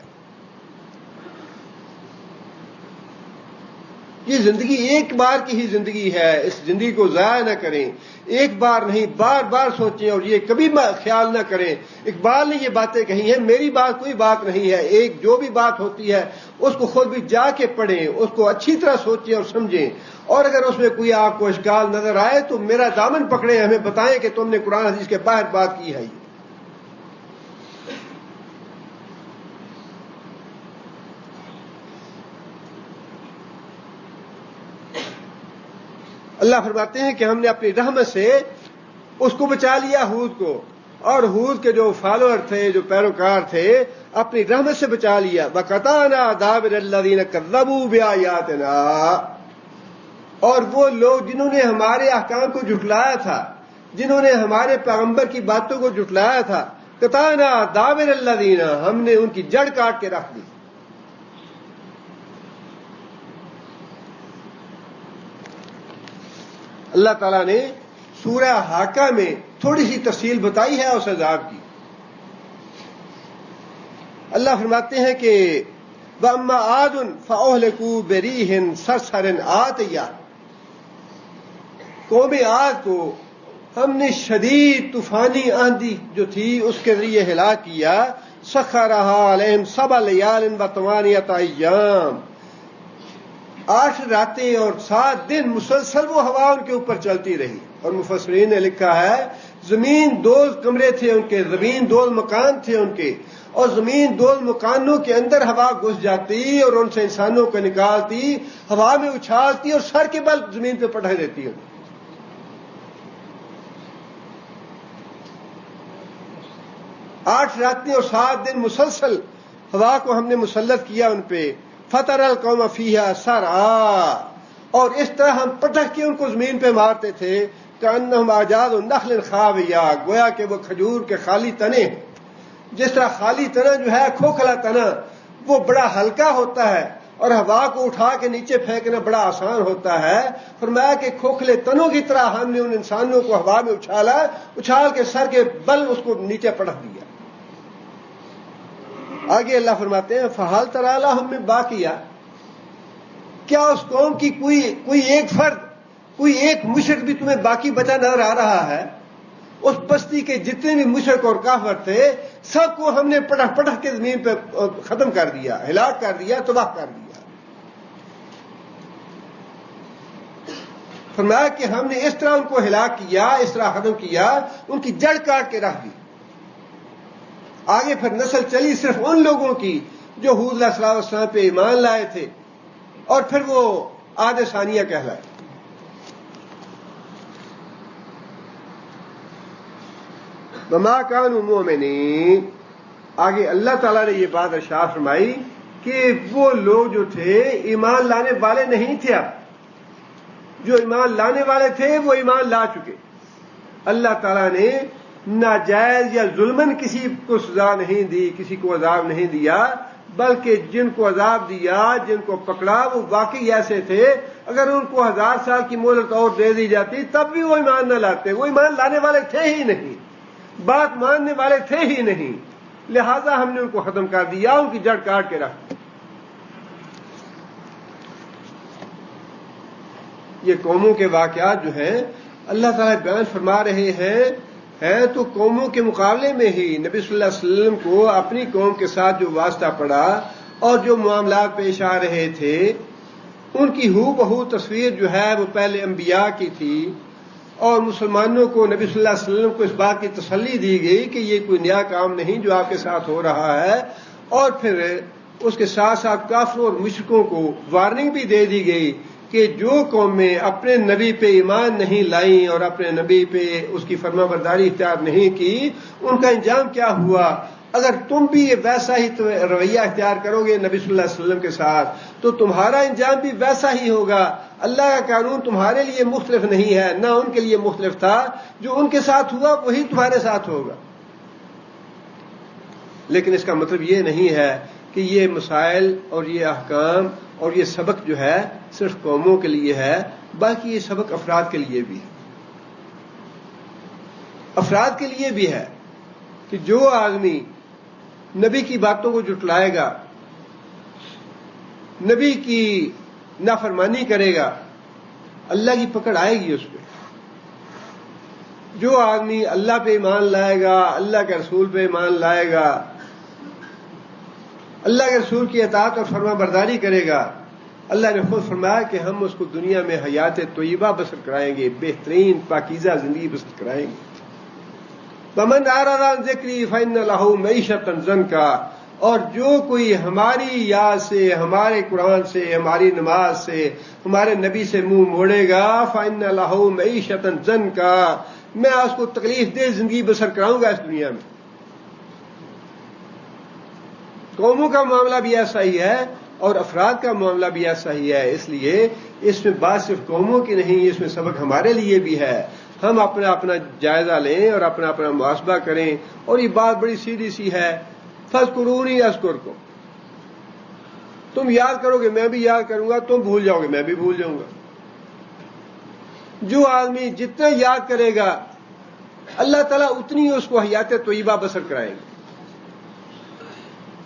یہ زندگی ایک بار کی ہی زندگی ہے, اس زندگی کو ضائع نہ کریں. ایک بار نہیں بار بار سوچیں اور یہ کبھی خیال نہ کریں. اقبال نے یہ باتیں کہی ہیں, میری بات کوئی بات نہیں ہے. ایک جو بھی بات ہوتی ہے اس کو خود بھی جا کے پڑھیں, اس کو اچھی طرح سوچیں اور سمجھیں, اور اگر اس میں کوئی آپ کو اشکال نظر آئے تو میرا دامن پکڑیں, ہمیں بتائیں کہ تم نے قرآن حدیث کے باہر بات کی ہے. اللہ فرماتے ہیں کہ ہم نے اپنی رحمت سے اس کو بچا لیا ہود کو, اور ہود کے جو فالوور تھے جو پیروکار تھے اپنی رحمت سے بچا لیا. وَقَطَعْنَا دَابِرَ الَّذِينَ كَذَّبُوا بِآيَاتِنَا, اور وہ لوگ جنہوں نے ہمارے احکام کو جھٹلایا تھا, جنہوں نے ہمارے پیغمبر کی باتوں کو جھٹلایا تھا. قَطَعْنَا دَابِرَ الَّذِينَ, ہم نے ان کی جڑ کاٹ کے رکھ دی. اللہ تعالیٰ نے سورہ حاقہ میں تھوڑی سی تفصیل بتائی ہے اس عذاب کی. اللہ فرماتے ہیں کہ وَأَمَّا عَادٌ فَأُهْلِكُوا بِرِيحٍ صَرْصَرٍ عَاتِيَةٍ, قوم عاد کو ہم نے شدید طوفانی آندھی جو تھی اس کے ذریعے ہلاک کیا. سَخَّرَهَا عَلَيْهِمْ سَبْعَ لَيَالٍ وَثَمَانِيَةَ أَيَّامٍ, 8 راتیں اور 7 دن مسلسل وہ ہوا ان کے اوپر چلتی رہی. اور مفسرین نے لکھا ہے زمین 2 کمرے تھے ان کے, زمین 2 مکان تھے ان کے, اور زمین 2 مکانوں کے اندر ہوا گھس جاتی اور ان سے انسانوں کو نکالتی, ہوا میں اچھالتی اور سر کے بل زمین پہ پٹھا دیتی ان. آٹھ راتیں اور 7 دن مسلسل ہوا کو ہم نے مسلط کیا ان پہ. فَتَرَ الْقَوْمَ فِيهَا سَرْعَا, اور اس طرح ہم پٹک کے ان کو زمین پہ مارتے تھے. كَأَنَّهُمْ أَعْجَازُ نَخْلٍ خَاوِيَةٍ, گویا کہ وہ کھجور کے خالی تنے, جس طرح خالی تنا جو ہے کھوکھلا تنا وہ بڑا ہلکا ہوتا ہے اور ہوا کو اٹھا کے نیچے پھینکنا بڑا آسان ہوتا ہے. فرمایا کہ کھوکھلے تنوں کی طرح ہم نے ان انسانوں کو ہوا میں اچھالا, اچھال کے سر کے بل اس کو نیچے پٹک دیا. آگے اللہ فرماتے ہیں فَهَلْ تَرَىٰ لَهُم مِّن بَاقِيَةٍ, کیا اس قوم کی کوئی ایک فرد, کوئی ایک مشرک بھی تمہیں باقی بچا نظر آ رہا ہے؟ اس بستی کے جتنے بھی مشرک اور کافر تھے سب کو ہم نے پٹک پٹک کے زمین پہ ختم کر دیا, ہلاک کر دیا, تباہ کر دیا. فرمایا کہ ہم نے اس طرح ان کو ہلاک کیا, اس طرح ختم کیا, ان کی جڑ کاٹ کے رکھ دی. آگے پھر نسل چلی صرف ان لوگوں کی جو حود علیہ الصلوۃ والسلام پہ ایمان لائے تھے, اور پھر وہ عاد ثانیہ کہلائے. وَمَا كَانُوا مُؤْمِنِينَ, آگے اللہ تعالیٰ نے یہ بات ارشاد فرمائی کہ وہ لوگ جو تھے ایمان لانے والے نہیں تھے. اب جو ایمان لانے والے تھے وہ ایمان لا چکے. اللہ تعالیٰ نے ناجائز یا ظلمن کسی کو سزا نہیں دی, کسی کو عذاب نہیں دیا, بلکہ جن کو عذاب دیا، جن کو پکڑا، وہ واقعی ایسے تھے اگر ان کو 1000 سال کی مہلت اور دے دی جاتی تب بھی وہ ایمان نہ لاتے، وہ ایمان لانے والے تھے ہی نہیں، بات ماننے والے تھے ہی نہیں، لہذا ہم نے ان کو ختم کر دیا، ان کی جڑ کاٹ کے رکھ دی۔ یہ قوموں کے واقعات جو ہیں اللہ تعالیٰ بیان فرما رہے ہیں تو قوموں کے مقابلے میں ہی نبی صلی اللہ علیہ وسلم کو اپنی قوم کے ساتھ جو واسطہ پڑا اور جو معاملات پیش آ رہے تھے ان کی ہو بہو تصویر جو ہے وہ پہلے انبیاء کی تھی، اور مسلمانوں کو نبی صلی اللہ علیہ وسلم کو اس بات کی تسلی دی گئی کہ یہ کوئی نیا کام نہیں جو آپ کے ساتھ ہو رہا ہے، اور پھر اس کے ساتھ ساتھ کافروں اور مشرکوں کو وارننگ بھی دے دی گئی کہ جو قومیں اپنے نبی پہ ایمان نہیں لائیں اور اپنے نبی پہ اس کی فرما برداری اختیار نہیں کی ان کا انجام کیا ہوا۔ اگر تم بھی ویسا ہی رویہ اختیار کرو گے نبی صلی اللہ علیہ وسلم کے ساتھ تو تمہارا انجام بھی ویسا ہی ہوگا۔ اللہ کا قانون تمہارے لیے مختلف نہیں ہے، نہ ان کے لیے مختلف تھا، جو ان کے ساتھ ہوا وہی تمہارے ساتھ ہوگا۔ لیکن اس کا مطلب یہ نہیں ہے کہ یہ مسائل اور یہ احکام اور یہ سبق جو ہے صرف قوموں کے لیے ہے، باقی یہ سبق افراد کے لیے بھی ہے، افراد کے لیے بھی ہے کہ جو آدمی نبی کی باتوں کو جھٹلائے گا، نبی کی نافرمانی کرے گا، اللہ کی پکڑ آئے گی اس پہ۔ جو آدمی اللہ پہ ایمان لائے گا، اللہ کے رسول پہ ایمان لائے گا، اللہ کے رسول کی اطاعت اور فرما برداری کرے گا، اللہ نے خود فرمایا کہ ہم اس کو دنیا میں حیات طیبہ بسر کرائیں گے، بہترین پاکیزہ زندگی بسر کرائیں گے۔ وَمَنْ أَعْرَضَ عَنْ ذِكْرِي فَإِنَّ لَهُ مَعِيشَةً ضَنْكًا، اور جو کوئی ہماری یاد سے، ہمارے قرآن سے، ہماری نماز سے، ہمارے نبی سے منہ موڑے گا، فَإِنَّ لَهُ مَعِيشَةً ضَنْكًا، میں اس کو تکلیف دہ زندگی بسر کراؤں گا اس دنیا میں۔ قوموں کا معاملہ بھی ایسا ہی ہے اور افراد کا معاملہ بھی ایسا ہی ہے، اس لیے اس میں بات صرف قوموں کی نہیں، اس میں سبق ہمارے لیے بھی ہے۔ ہم اپنا جائزہ لیں اور اپنا محاسبہ کریں، اور یہ بات بڑی سیدھی سی ہے، فَاذْكُرُونِي أَذْكُرْكُمْ، تم یاد کرو گے میں بھی یاد کروں گا، تم بھول جاؤ گے میں بھی بھول جاؤں گا۔ جو آدمی جتنا یاد کرے گا اللہ تعالیٰ اتنی اس کو حیات طیبہ بسر کرائیں گے۔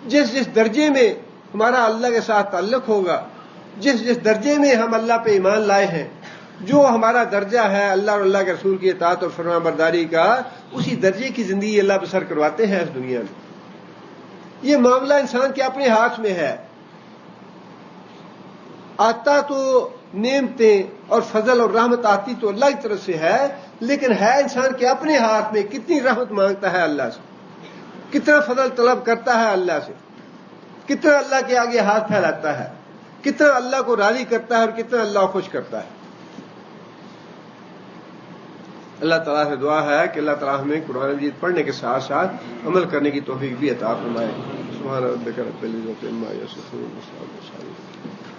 جس جس درجے میں ہمارا اللہ کے ساتھ تعلق ہوگا، جس جس درجے میں ہم اللہ پہ ایمان لائے ہیں، جو ہمارا درجہ ہے اللہ اور اللہ کے رسول کی اطاعت اور فرما برداری کا، اسی درجے کی زندگی اللہ بسر کرواتے ہیں اس دنیا میں۔ یہ معاملہ انسان کے اپنے ہاتھ میں ہے۔ آتا تو نعمتیں اور فضل اور رحمت آتی تو اللہ کی طرف سے ہے، لیکن ہے انسان کے اپنے ہاتھ میں کتنی رحمت مانگتا ہے اللہ سے، کتنا فضل طلب کرتا ہے اللہ سے، کتنا اللہ کے آگے ہاتھ پھیلاتا ہے، کتنا اللہ کو راضی کرتا ہے اور کتنا اللہ کو خوش کرتا ہے۔ اللہ تعالیٰ سے دعا ہے کہ اللہ تعالیٰ ہمیں قرآن مجید پڑھنے کے ساتھ ساتھ عمل کرنے کی توفیق بھی عطا فرمائے۔ سبحان ربک رب العزۃ عما یصفون وسلام علی المرسلین۔